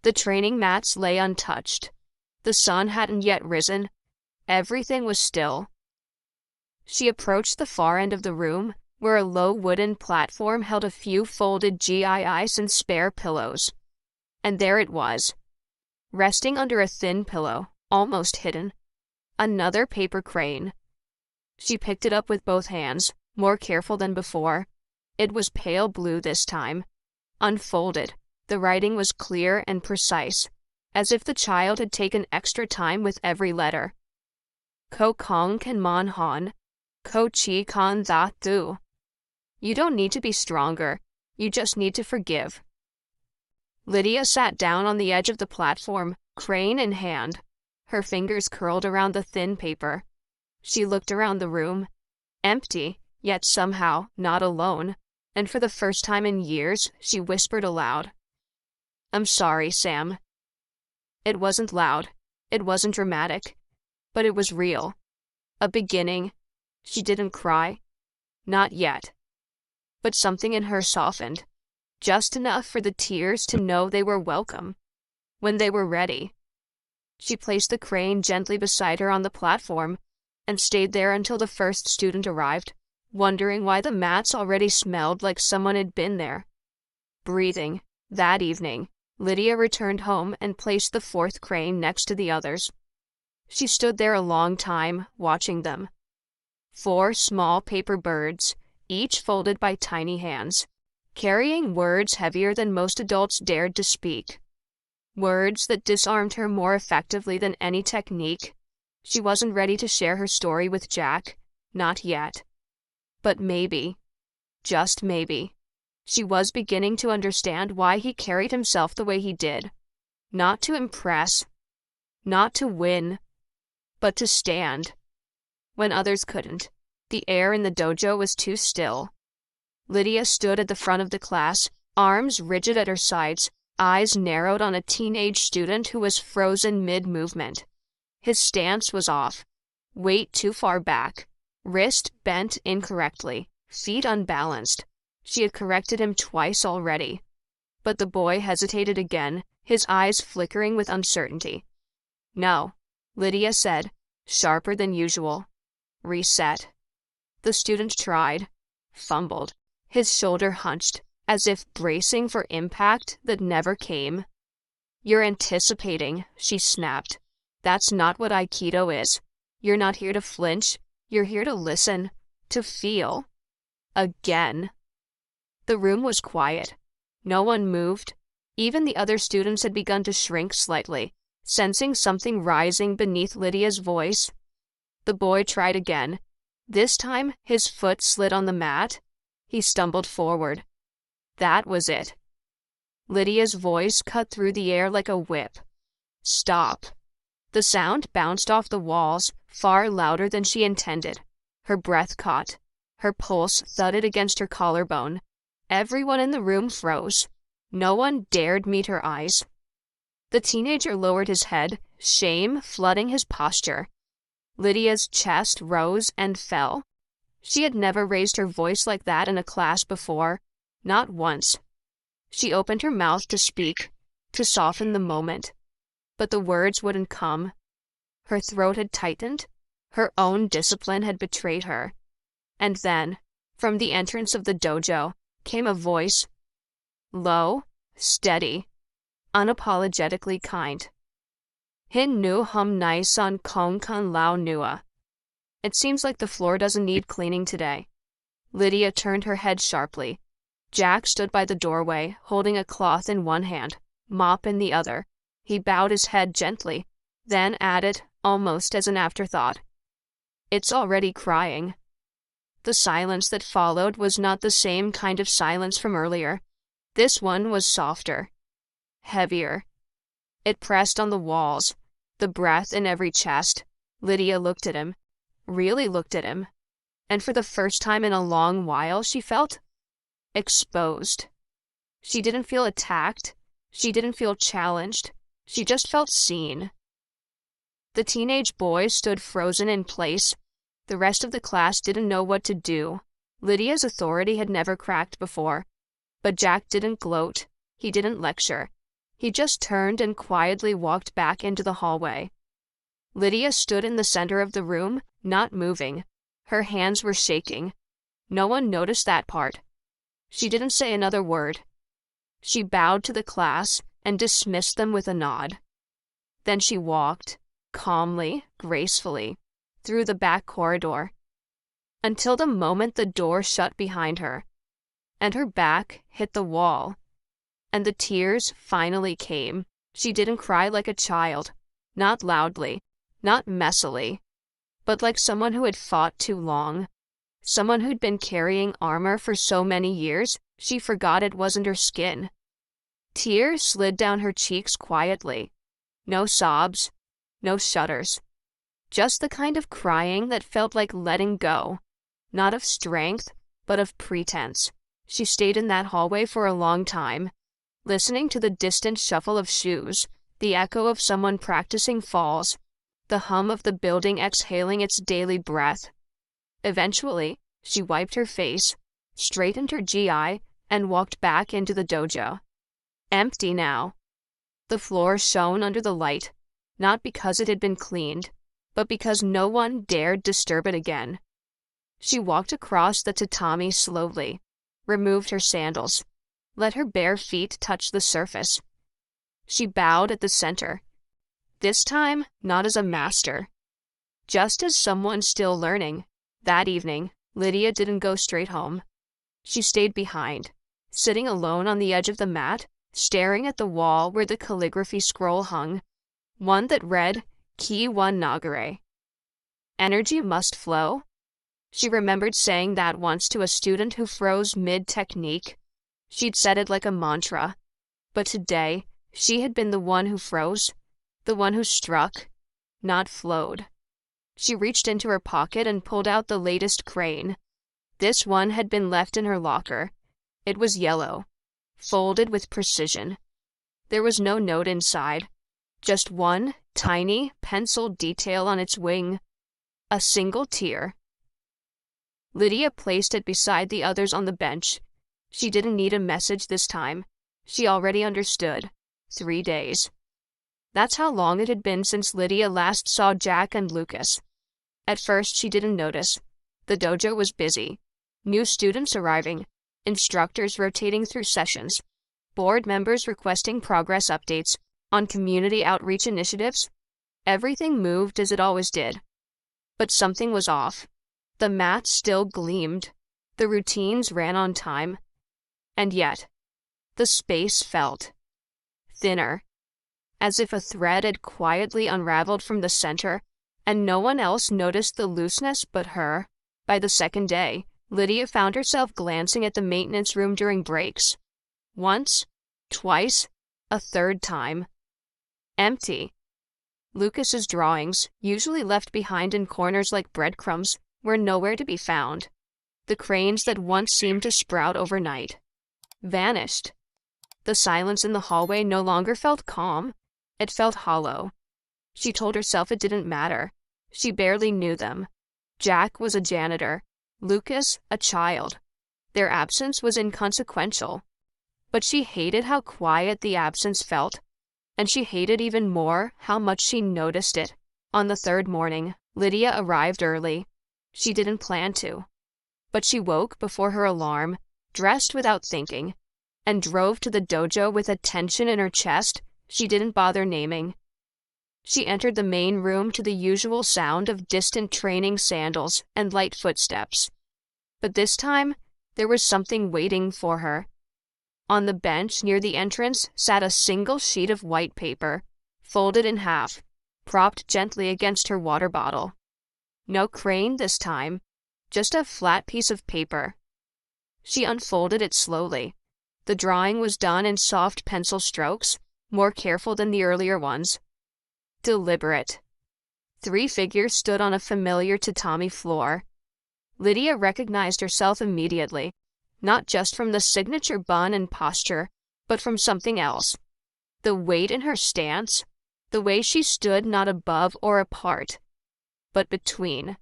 The training mats lay untouched. The sun hadn't yet risen. Everything was still. She approached the far end of the room, where a low wooden platform held a few folded GIs and spare pillows. And there it was, resting under a thin pillow, almost hidden. Another paper crane. She picked it up with both hands, more careful than before. It was pale blue this time. Unfolded, the writing was clear and precise, as if the child had taken extra time with every letter. Ko Kong Kan Man Han, Ko Chi Kan Tha Tu. You don't need to be stronger. You just need to forgive. Lydia sat down on the edge of the platform, crane in hand. Her fingers curled around the thin paper. She looked around the room. Empty, yet somehow not alone, and for the first time in years, she whispered aloud, "I'm sorry, Sam." It wasn't loud. It wasn't dramatic. But it was real. A beginning. She didn't cry. Not yet. But something in her softened. Just enough for the tears to know they were welcome. When they were ready. She placed the crane gently beside her on the platform and stayed there until the first student arrived, wondering why the mats already smelled like someone had been there. Breathing. That evening, Lydia returned home and placed the fourth crane next to the others. She stood there a long time, watching them. 4 small paper birds, each folded by tiny hands, carrying words heavier than most adults dared to speak. Words that disarmed her more effectively than any technique. She wasn't ready to share her story with Jack, not yet. But maybe, just maybe, she was beginning to understand why he carried himself the way he did. Not to impress, not to win, but to stand. When others couldn't, the air in the dojo was too still. Lydia stood at the front of the class, arms rigid at her sides, eyes narrowed on a teenage student who was frozen mid-movement. His stance was off, weight too far back, wrist bent incorrectly, feet unbalanced. She had corrected him twice already. But the boy hesitated again, his eyes flickering with uncertainty. "No," Lydia said, sharper than usual. "Reset." The student tried, fumbled, his shoulder hunched, as if bracing for impact that never came. "You're anticipating," she snapped. "That's not what Aikido is. You're not here to flinch. You're here to listen, to feel." Again. The room was quiet. No one moved. Even the other students had begun to shrink slightly, sensing something rising beneath Lydia's voice. The boy tried again. This time, his foot slid on the mat. He stumbled forward. That was it. Lydia's voice cut through the air like a whip. "Stop." The sound bounced off the walls, far louder than she intended. Her breath caught. Her pulse thudded against her collarbone. Everyone in the room froze. No one dared meet her eyes. The teenager lowered his head, shame flooding his posture. Lydia's chest rose and fell. She had never raised her voice like that in a class before. Not once. She opened her mouth to speak, to soften the moment. But the words wouldn't come. Her throat had tightened. Her own discipline had betrayed her. And then, from the entrance of the dojo, came a voice. Low, steady, unapologetically kind. "Hin nu hum nai san kong kan lao nua." It seems like the floor doesn't need cleaning today. Lydia turned her head sharply. Jack stood by the doorway, holding a cloth in one hand, mop in the other. He bowed his head gently, then added, almost as an afterthought, "It's already crying." The silence that followed was not the same kind of silence from earlier. This one was softer, heavier. It pressed on the walls, the breath in every chest. Lydia looked at him, really looked at him, and for the first time in a long while she felt exposed. She didn't feel attacked. She didn't feel challenged. She just felt seen. The teenage boy stood frozen in place. The rest of the class didn't know what to do. Lydia's authority had never cracked before. But Jack didn't gloat. He didn't lecture. He just turned and quietly walked back into the hallway. Lydia stood in the center of the room, not moving. Her hands were shaking. No one noticed that part. She didn't say another word. She bowed to the class and dismissed them with a nod. Then she walked, calmly, gracefully, through the back corridor, until the moment the door shut behind her, and her back hit the wall, and the tears finally came. She didn't cry like a child, not loudly, not messily, but like someone who had fought too long, someone who'd been carrying armor for so many years She forgot it wasn't her skin. Tears slid down her cheeks quietly. No sobs, no shudders. Just the kind of crying that felt like letting go. Not of strength, but of pretense. She stayed in that hallway for a long time, listening to the distant shuffle of shoes, the echo of someone practicing falls, the hum of the building exhaling its daily breath. Eventually, she wiped her face, straightened her GI, and walked back into the dojo. Empty now. The floor shone under the light, not because it had been cleaned, but because no one dared disturb it again. She walked across the tatami slowly, removed her sandals, let her bare feet touch the surface. She bowed at the center. This time, not as a master, just as someone still learning. That evening, Lydia didn't go straight home. She stayed behind, sitting alone on the edge of the mat, staring at the wall where the calligraphy scroll hung, one that read, Ki one Nagare. Energy must flow. She remembered saying that once to a student who froze mid-technique. She'd said it like a mantra. But today, she had been the one who froze, the one who struck, not flowed. She reached into her pocket and pulled out the latest crane. This one had been left in her locker. It was yellow, folded with precision. There was no note inside, just one tiny penciled detail on its wing. A single tear. Lydia placed it beside the others on the bench. She didn't need a message this time. She already understood. 3 days. That's how long it had been since Lydia last saw Jack and Lucas. At first, she didn't notice. The dojo was busy. New students arriving, instructors rotating through sessions, board members requesting progress updates on community outreach initiatives. Everything moved as it always did. But something was off. The mat still gleamed. The routines ran on time. And yet, the space felt thinner, as if a thread had quietly unraveled from the center, and no one else noticed the looseness but her. By the second day, Lydia found herself glancing at the maintenance room during breaks. Once, twice, a third time. Empty. Lucas's drawings, usually left behind in corners like breadcrumbs, were nowhere to be found. The cranes that once seemed to sprout overnight vanished. The silence in the hallway no longer felt calm. It felt hollow. She told herself it didn't matter. She barely knew them. Jack was a janitor. Lucas, a child. Their absence was inconsequential. But she hated how quiet the absence felt, and she hated even more how much she noticed it. On the third morning, Lydia arrived early. She didn't plan to. But she woke before her alarm, dressed without thinking, and drove to the dojo with a tension in her chest she didn't bother naming. She entered the main room to the usual sound of distant training sandals and light footsteps. But this time, there was something waiting for her. On the bench near the entrance sat a single sheet of white paper, folded in half, propped gently against her water bottle. No crane this time, just a flat piece of paper. She unfolded it slowly. The drawing was done in soft pencil strokes, more careful than the earlier ones. Deliberate. 3 figures stood on a familiar tatami floor. Lydia recognized herself immediately, not just from the signature bun and posture, but from something else. The weight in her stance, the way she stood not above or apart, but between.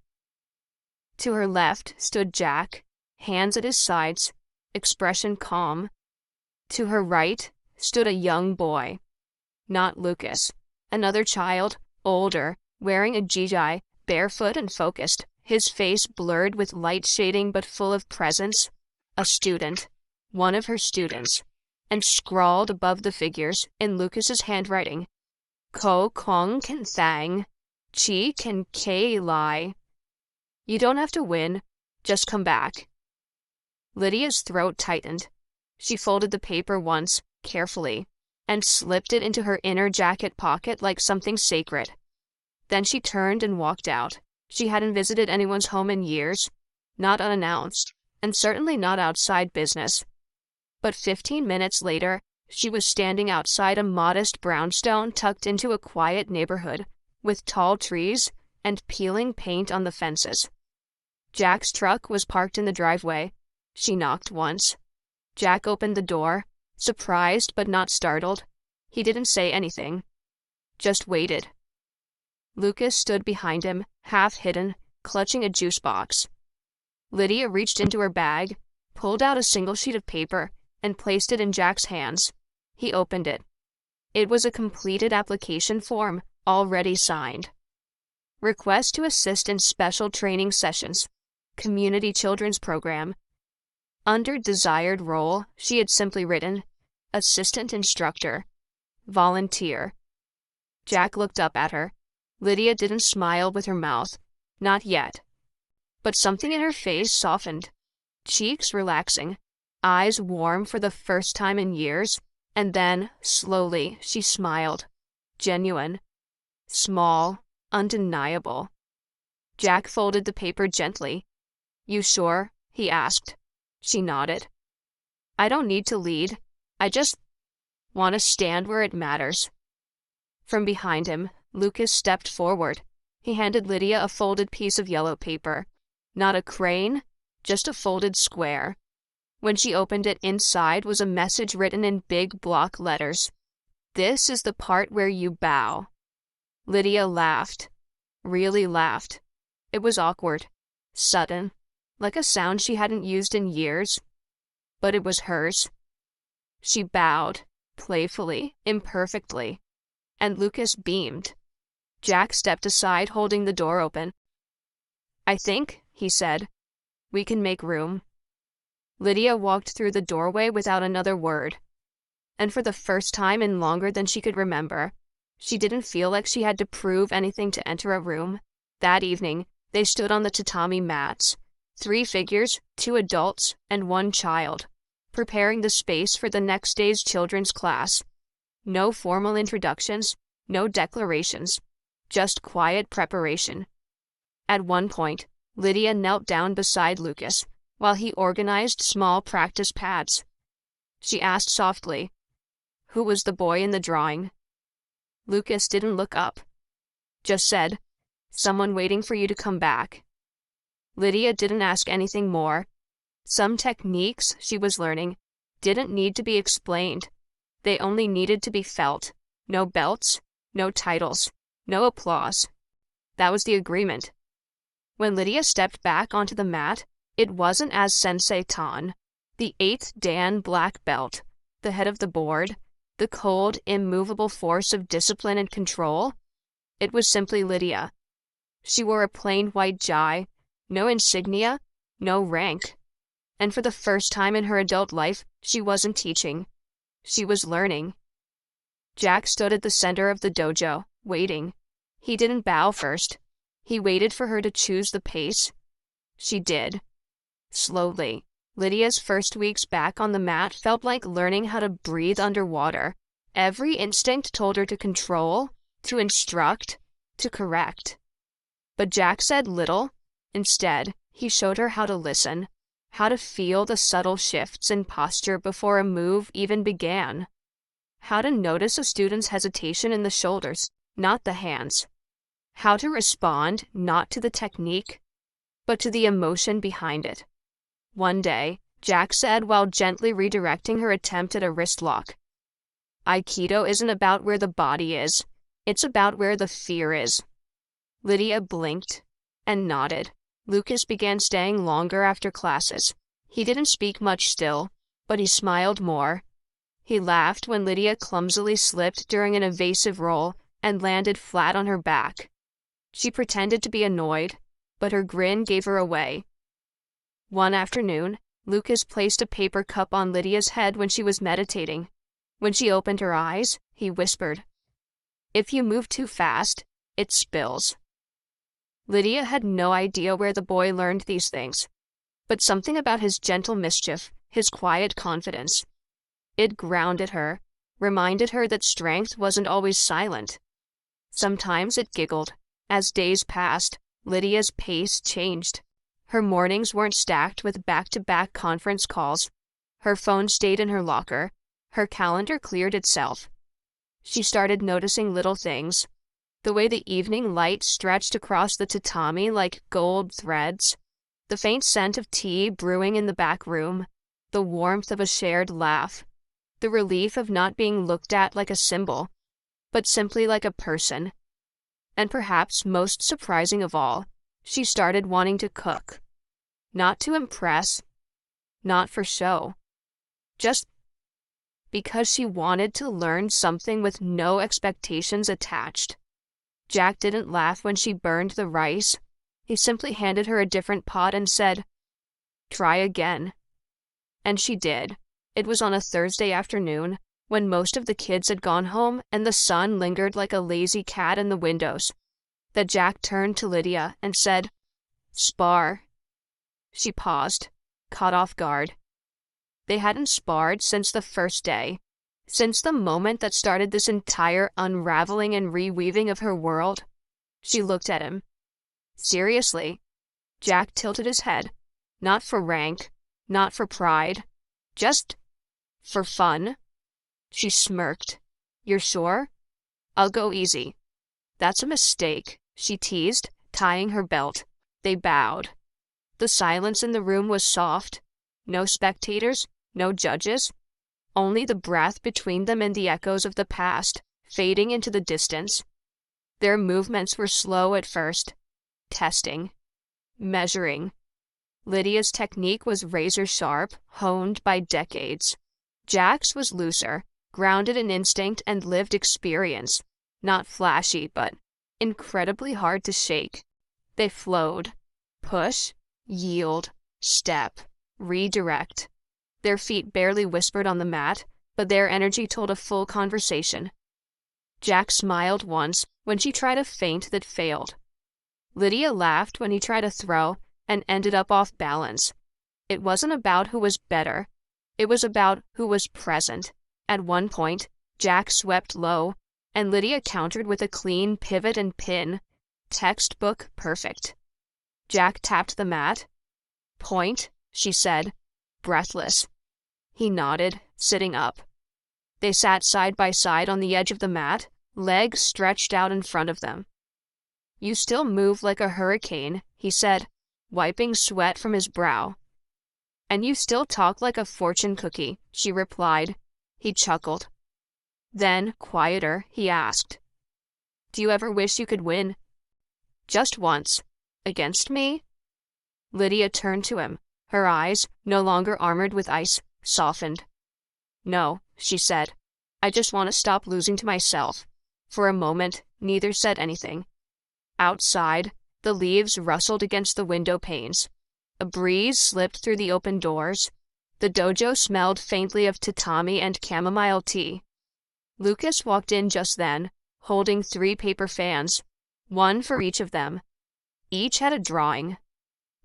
To her left stood Jack, hands at his sides, expression calm. To her right stood a young boy. Not Lucas. Another child, older, wearing a jijai, barefoot and focused, his face blurred with light shading but full of presence. A student, one of her students, and scrawled above the figures in Lucas's handwriting, Ko Kong Kan Thang, Chi Kan Kei Lai. You don't have to win, just come back. Lydia's throat tightened. She folded the paper once, carefully, and slipped it into her inner jacket pocket like something sacred. Then she turned and walked out. She hadn't visited anyone's home in years, not unannounced, and certainly not outside business. But 15 minutes later, she was standing outside a modest brownstone tucked into a quiet neighborhood, with tall trees and peeling paint on the fences. Jack's truck was parked in the driveway. She knocked once. Jack opened the door, surprised but not startled. He didn't say anything, just waited. Lucas stood behind him, half hidden, clutching a juice box. Lydia reached into her bag, pulled out a single sheet of paper, and placed it in Jack's hands. He opened it. It was a completed application form, already signed. Request to assist in special training sessions. Community Children's Program. Under desired role, she had simply written, Assistant Instructor. Volunteer. Jack looked up at her. Lydia didn't smile with her mouth. Not yet. But something in her face softened. Cheeks relaxing. Eyes warm for the first time in years. And then, slowly, she smiled. Genuine. Small. Undeniable. Jack folded the paper gently. You sure? He asked. She nodded. I don't need to lead. I just want to stand where it matters. From behind him, Lucas stepped forward. He handed Lydia a folded piece of yellow paper. Not a crane, just a folded square. When she opened it, inside was a message written in big block letters. This is the part where you bow. Lydia laughed. Really laughed. It was awkward. Sudden. Like a sound she hadn't used in years. But it was hers. She bowed. Playfully. Imperfectly. And Lucas beamed. Jack stepped aside, holding the door open. I think, he said, we can make room. Lydia walked through the doorway without another word. And for the first time in longer than she could remember, she didn't feel like she had to prove anything to enter a room. That evening, they stood on the tatami mats. 3 figures, 2 adults, and 1 child, preparing the space for the next day's children's class. No formal introductions, no declarations, just quiet preparation. At one point, Lydia knelt down beside Lucas while he organized small practice pads. She asked softly, who was the boy in the drawing? Lucas didn't look up, just said, someone waiting for you to come back. Lydia didn't ask anything more. Some techniques she was learning didn't need to be explained. They only needed to be felt. No belts, no titles, no applause. That was the agreement. When Lydia stepped back onto the mat, it wasn't as Sensei Tan, the 8th Dan black belt, the head of the board, the cold, immovable force of discipline and control. It was simply Lydia. She wore a plain white jai, no insignia, no rank. And for the first time in her adult life, she wasn't teaching. She was learning. Jack stood at the center of the dojo, waiting. He didn't bow first. He waited for her to choose the pace. She did. Slowly. Lydia's first weeks back on the mat felt like learning how to breathe underwater. Every instinct told her to control, to instruct, to correct. But Jack said little. Instead, he showed her how to listen, how to feel the subtle shifts in posture before a move even began, how to notice a student's hesitation in the shoulders, not the hands, how to respond not to the technique, but to the emotion behind it. One day, Jack said while gently redirecting her attempt at a wrist lock, Aikido isn't about where the body is, it's about where the fear is. Lydia blinked and nodded. Lucas began staying longer after classes. He didn't speak much still, but he smiled more. He laughed when Lydia clumsily slipped during an evasive roll and landed flat on her back. She pretended to be annoyed, but her grin gave her away. One afternoon, Lucas placed a paper cup on Lydia's head when she was meditating. When she opened her eyes, he whispered, "If you move too fast, it spills." Lydia had no idea where the boy learned these things, but something about his gentle mischief, his quiet confidence, it grounded her, reminded her that strength wasn't always silent. Sometimes it giggled. As days passed, Lydia's pace changed. Her mornings weren't stacked with back-to-back conference calls. Her phone stayed in her locker. Her calendar cleared itself. She started noticing little things. The way the evening light stretched across the tatami like gold threads. The faint scent of tea brewing in the back room. The warmth of a shared laugh. The relief of not being looked at like a symbol, but simply like a person. And perhaps most surprising of all, she started wanting to cook. Not to impress, not for show. Just because she wanted to learn something with no expectations attached. Jack didn't laugh when she burned the rice. He simply handed her a different pot and said, "Try again." And she did. It was on a Thursday afternoon, when most of the kids had gone home and the sun lingered like a lazy cat in the windows, that Jack turned to Lydia and said, "Spar." She paused, caught off guard. They hadn't sparred since the first day, since the moment that started this entire unraveling and reweaving of her world. She looked at him. Seriously. Jack tilted his head. Not for rank, not for pride, just for fun. She smirked. "You're sure? I'll go easy." "That's a mistake," she teased, tying her belt. They bowed. The silence in the room was soft. No spectators, no judges. Only the breath between them and the echoes of the past, fading into the distance. Their movements were slow at first. Testing. Measuring. Lydia's technique was razor-sharp, honed by decades. Jack's was looser, grounded in instinct and lived experience. Not flashy, but incredibly hard to shake. They flowed. Push, yield, step, redirect. Their feet barely whispered on the mat, but their energy told a full conversation. Jack smiled once when she tried a feint that failed. Lydia laughed when he tried a throw and ended up off balance. It wasn't about who was better. It was about who was present. At one point, Jack swept low, and Lydia countered with a clean pivot and pin. Textbook perfect. Jack tapped the mat. "Point," she said, breathless. He nodded, sitting up. They sat side by side on the edge of the mat, legs stretched out in front of them. "You still move like a hurricane," he said, wiping sweat from his brow. "And you still talk like a fortune cookie," she replied. He chuckled. Then, quieter, he asked, "Do you ever wish you could win?" "Just once. Against me?" Lydia turned to him. Her eyes, no longer armored with ice, softened. "No," she said. "I just want to stop losing to myself." For a moment, neither said anything. Outside, the leaves rustled against the window panes. A breeze slipped through the open doors. The dojo smelled faintly of tatami and chamomile tea. Lucas walked in just then, holding 3 paper fans, one for each of them. Each had a drawing.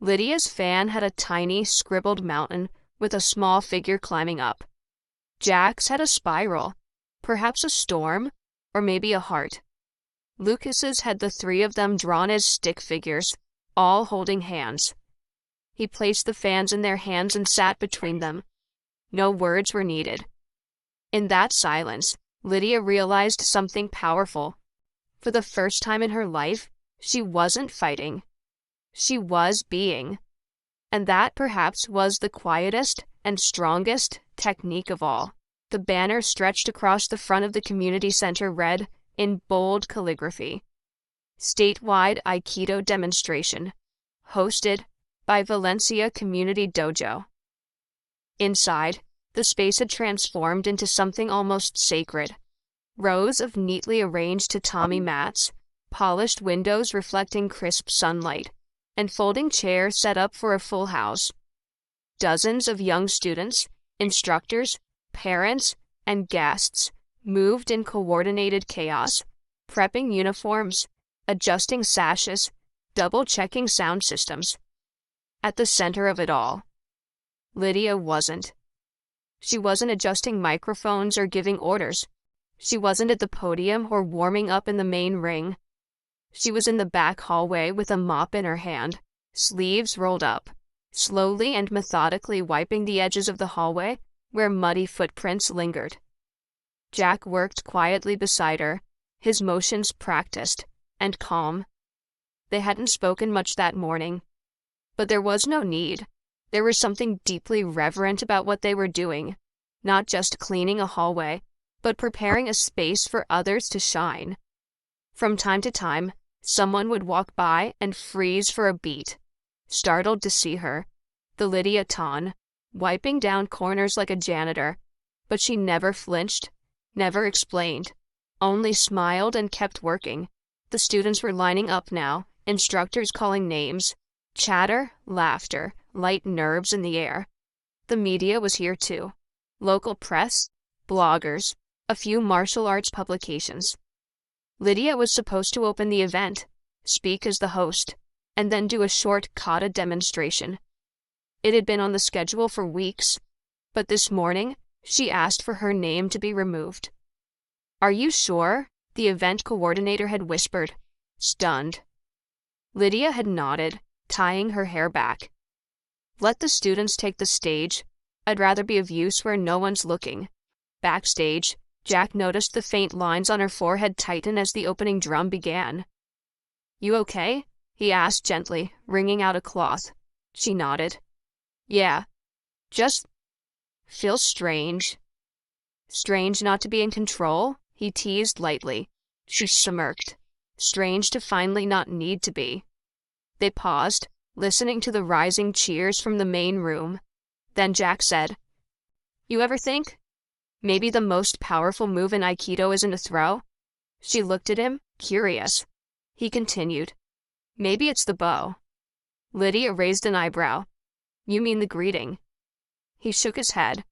Lydia's fan had a tiny, scribbled mountain with a small figure climbing up. Jack's had a spiral, perhaps a storm, or maybe a heart. Lucas's had the 3 of them drawn as stick figures, all holding hands. He placed the fans in their hands and sat between them. No words were needed. In that silence, Lydia realized something powerful. For the first time in her life, she wasn't fighting. She was being. And that perhaps was the quietest and strongest technique of all. The banner stretched across the front of the community center read, in bold calligraphy, "Statewide Aikido Demonstration, hosted by Valencia Community Dojo." Inside, the space had transformed into something almost sacred. Rows of neatly arranged tatami mats, polished windows reflecting crisp sunlight, and folding chairs set up for a full house. Dozens of young students, instructors, parents, and guests moved in coordinated chaos, prepping uniforms, adjusting sashes, double-checking sound systems. At the center of it all, Lydia wasn't. She wasn't adjusting microphones or giving orders. She wasn't at the podium or warming up in the main ring. She was in the back hallway with a mop in her hand, sleeves rolled up, slowly and methodically wiping the edges of the hallway where muddy footprints lingered. Jack worked quietly beside her, his motions practiced and calm. They hadn't spoken much that morning, but there was no need. There was something deeply reverent about what they were doing, not just cleaning a hallway, but preparing a space for others to shine. From time to time, someone would walk by and freeze for a beat, startled to see her, the Lydia Ton, wiping down corners like a janitor, but she never flinched, never explained, only smiled and kept working. The students were lining up now, instructors calling names, chatter, laughter, light nerves in the air. The media was here too. Local press, bloggers, a few martial arts publications. Lydia was supposed to open the event, speak as the host, and then do a short kata demonstration. It had been on the schedule for weeks, but this morning she asked for her name to be removed. "Are you sure?" the event coordinator had whispered, stunned. Lydia had nodded, tying her hair back. "Let the students take the stage. I'd rather be of use where no one's looking." Backstage, Jack noticed the faint lines on her forehead tighten as the opening drum began. "You okay?" he asked gently, wringing out a cloth. She nodded. "Yeah. Just feels strange." "Strange not to be in control?" he teased lightly. She smirked. Strange to finally not need to be. They paused, listening to the rising cheers from the main room. Then Jack said, "You ever think maybe the most powerful move in Aikido isn't a throw?" She looked at him, curious. He continued, "Maybe it's the bow." Lydia raised an eyebrow. "You mean the greeting?" He shook his head.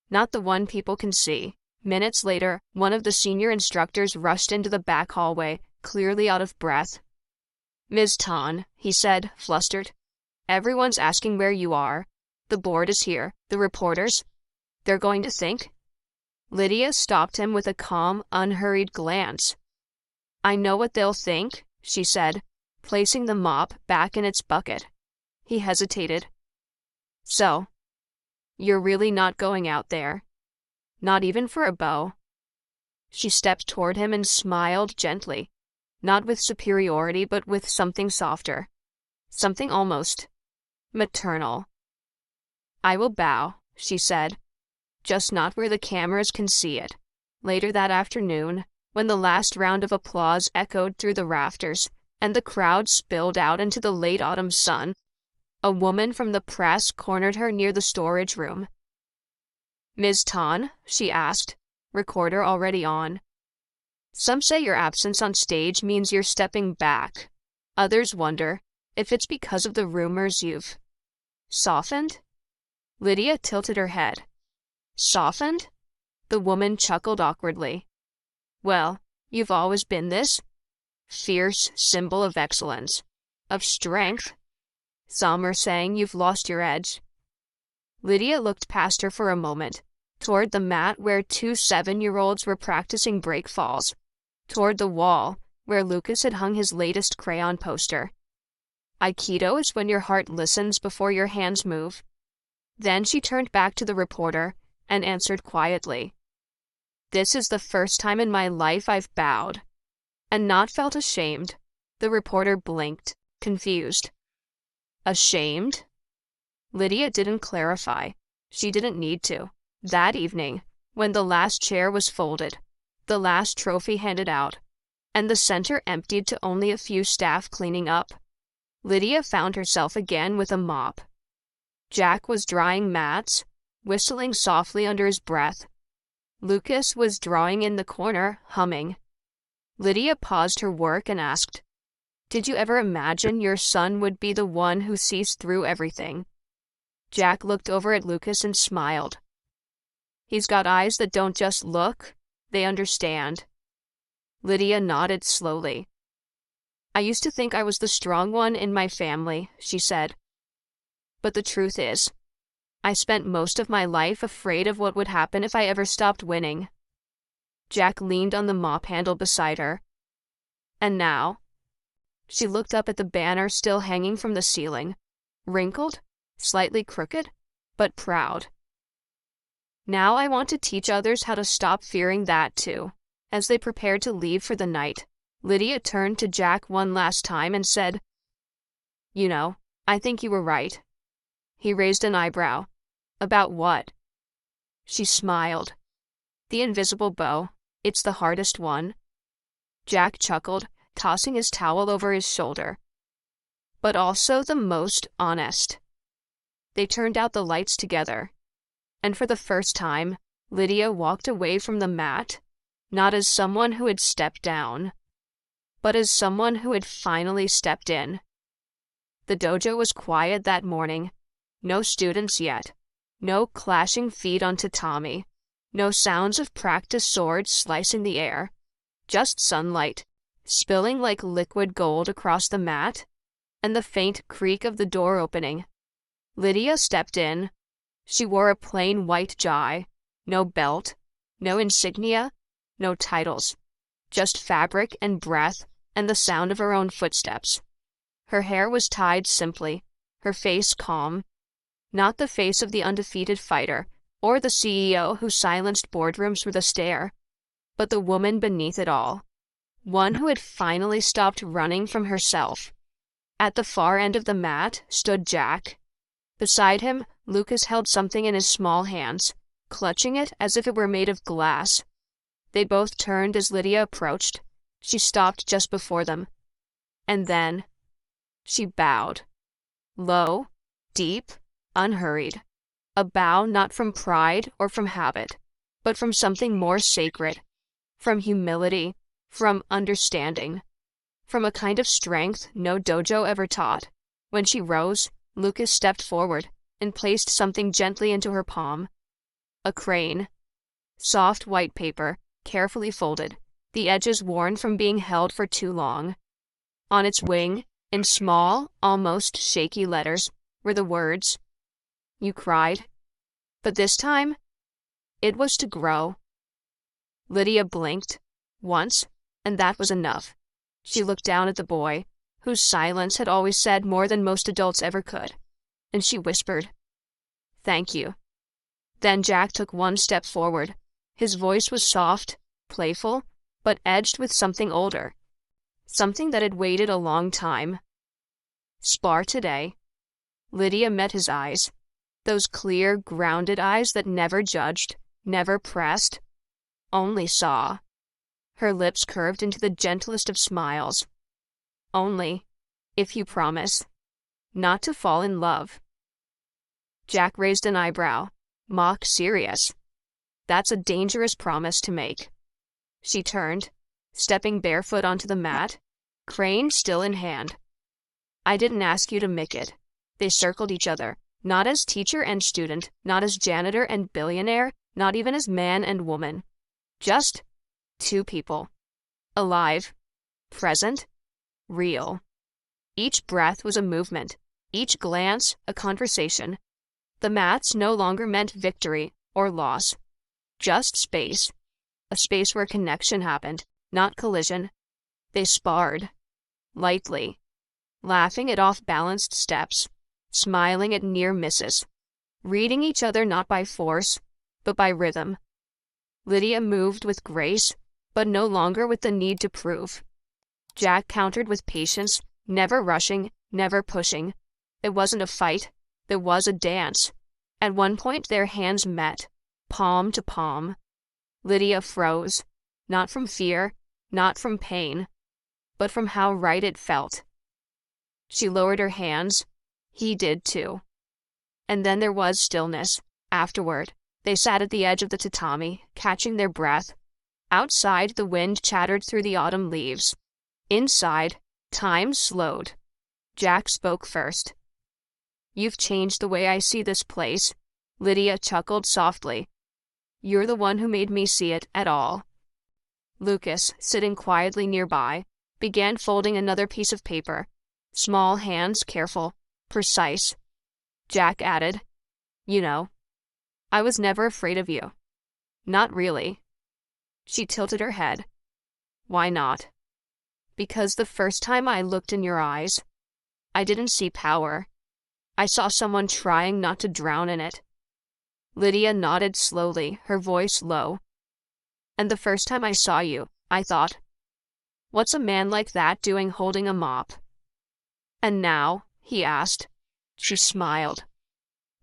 "Not the one people can see." Minutes later, one of the senior instructors rushed into the back hallway, clearly out of breath. "Ms. Tan," he said, flustered. "Everyone's asking where you are. The board is here. The reporters. They're going to think." Lydia stopped him with a calm, unhurried glance. "I know what they'll think," she said, placing the mop back in its bucket. He hesitated. "So, you're really not going out there? Not even for a bow?" She stepped toward him and smiled gently, not with superiority but with something softer, something almost maternal. "I will bow," she said, "just not where the cameras can see it." Later that afternoon, when the last round of applause echoed through the rafters and the crowd spilled out into the late autumn sun, a woman from the press cornered her near the storage room. "Ms. Tan?" she asked, recorder already on. "Some say your absence on stage means you're stepping back. Others wonder if it's because of the rumors you've softened." Lydia tilted her head. "Softened?" The woman chuckled awkwardly. "Well, you've always been this fierce symbol of excellence, of strength. Some are saying you've lost your edge." Lydia looked past her for a moment, toward the mat where 2 7-year-olds were practicing break falls, toward the wall where Lucas had hung his latest crayon poster. "Aikido is when your heart listens before your hands move." Then she turned back to the reporter and answered quietly, "This is the first time in my life I've bowed, and not felt ashamed." The reporter blinked, confused. "Ashamed?" Lydia didn't clarify. She didn't need to. That evening, when the last chair was folded, the last trophy handed out, and the center emptied to only a few staff cleaning up, Lydia found herself again with a mop. Jack was drying mats, whistling softly under his breath. Lucas was drawing in the corner, humming. Lydia paused her work and asked, "Did you ever imagine your son would be the one who sees through everything?" Jack looked over at Lucas and smiled. "He's got eyes that don't just look, they understand." Lydia nodded slowly. "I used to think I was the strong one in my family," she said. "But the truth is, I spent most of my life afraid of what would happen if I ever stopped winning." Jack leaned on the mop handle beside her. "And now?" She looked up at the banner still hanging from the ceiling, wrinkled, slightly crooked, but proud. Now I want to teach others how to stop fearing that too. As they prepared to leave for the night, Lydia turned to Jack one last time and said, "You know, I think you were right." He raised an eyebrow. "About what?" She smiled. "The invisible bow. It's the hardest one." Jack chuckled, tossing his towel over his shoulder. "But also the most honest." They turned out the lights together, and for the first time, Lydia walked away from the mat, not as someone who had stepped down, but as someone who had finally stepped in. The dojo was quiet that morning. No students yet. No clashing feet on tatami. No sounds of practice swords slicing the air. Just sunlight, spilling like liquid gold across the mat, and the faint creak of the door opening. Lydia stepped in. She wore a plain white jai, no belt, no insignia, no titles, just fabric and breath and the sound of her own footsteps. Her hair was tied simply, her face calm, not the face of the undefeated fighter or the CEO who silenced boardrooms with a stare, but the woman beneath it all, one who had finally stopped running from herself. At the far end of the mat stood Jack. Beside him, Lucas held something in his small hands, clutching it as if it were made of glass. They both turned as Lydia approached. She stopped just before them. And then she bowed. Low, deep, unhurried. A bow not from pride or from habit, but from something more sacred. From humility, from understanding. From a kind of strength no dojo ever taught. When she rose, Lucas stepped forward and placed something gently into her palm. A crane. Soft white paper, carefully folded, the edges worn from being held for too long. On its wing, in small, almost shaky letters, were the words, "You cried." But this time, it was to grow. Lydia blinked, once, and that was enough. She looked down at the boy, whose silence had always said more than most adults ever could, and she whispered, "Thank you." Then Jack took one step forward. His voice was soft, playful, but edged with something older, something that had waited a long time. "Spar today." Lydia met his eyes, those clear, grounded eyes that never judged, never pressed, only saw. Her lips curved into the gentlest of smiles. "Only, if you promise, not to fall in love." Jack raised an eyebrow, mock serious. "That's a dangerous promise to make." She turned, stepping barefoot onto the mat, crane still in hand. "I didn't ask you to make it." They circled each other, not as teacher and student, not as janitor and billionaire, not even as man and woman. Just two people. Alive, present, real. Each breath was a movement, each glance a conversation. The mats no longer meant victory or loss, just space. A space where connection happened, not collision. They sparred, lightly, laughing at off-balanced steps, smiling at near misses, reading each other not by force, but by rhythm. Lydia moved with grace, but no longer with the need to prove. Jack countered with patience, never rushing, never pushing. It wasn't a fight, there was a dance. At one point their hands met, palm to palm. Lydia froze, not from fear, not from pain, but from how right it felt. She lowered her hands. He did too. And then there was stillness. Afterward, they sat at the edge of the tatami, catching their breath. Outside, the wind chattered through the autumn leaves. Inside, time slowed. Jack spoke first. "You've changed the way I see this place." Lydia chuckled softly. "You're the one who made me see it at all." Lucas, sitting quietly nearby, began folding another piece of paper. Small hands, careful, precise. Jack added, "You know, I was never afraid of you." "Not really." She tilted her head. "Why not?" "Because the first time I looked in your eyes, I didn't see power. I saw someone trying not to drown in it. Lydia nodded slowly, her voice low. And the first time I saw you, I thought, what's a man like that doing holding a mop? And now, he asked. She smiled.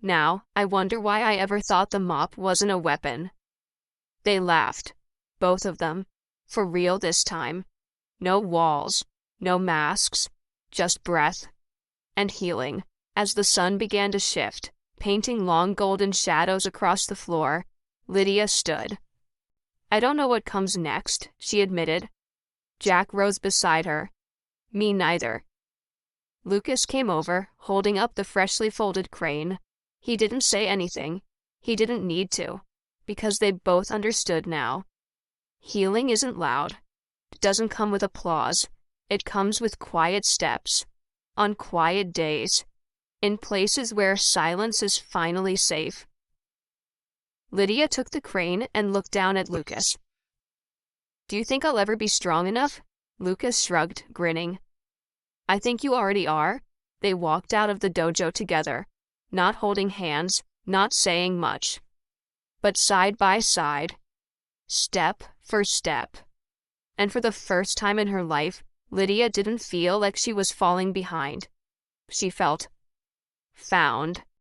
Now, I wonder why I ever thought the mop wasn't a weapon. They laughed, both of them, for real this time. No walls, no masks, just breath and healing. As the sun began to shift, painting long golden shadows across the floor, Lydia stood. I don't know what comes next, she admitted. Jack rose beside her. Me neither. Lucas came over, holding up the freshly folded crane. He didn't say anything. He didn't need to, because they both understood now. Healing isn't loud. It doesn't come with applause. It comes with quiet steps, on quiet days, in places where silence is finally safe. Lydia took the crane and looked down at Lucas. Do you think I'll ever be strong enough? Lucas shrugged, grinning. I think you already are. They walked out of the dojo together, not holding hands, not saying much, but side by side, step for step. And for the first time in her life, Lydia didn't feel like she was falling behind. She felt found.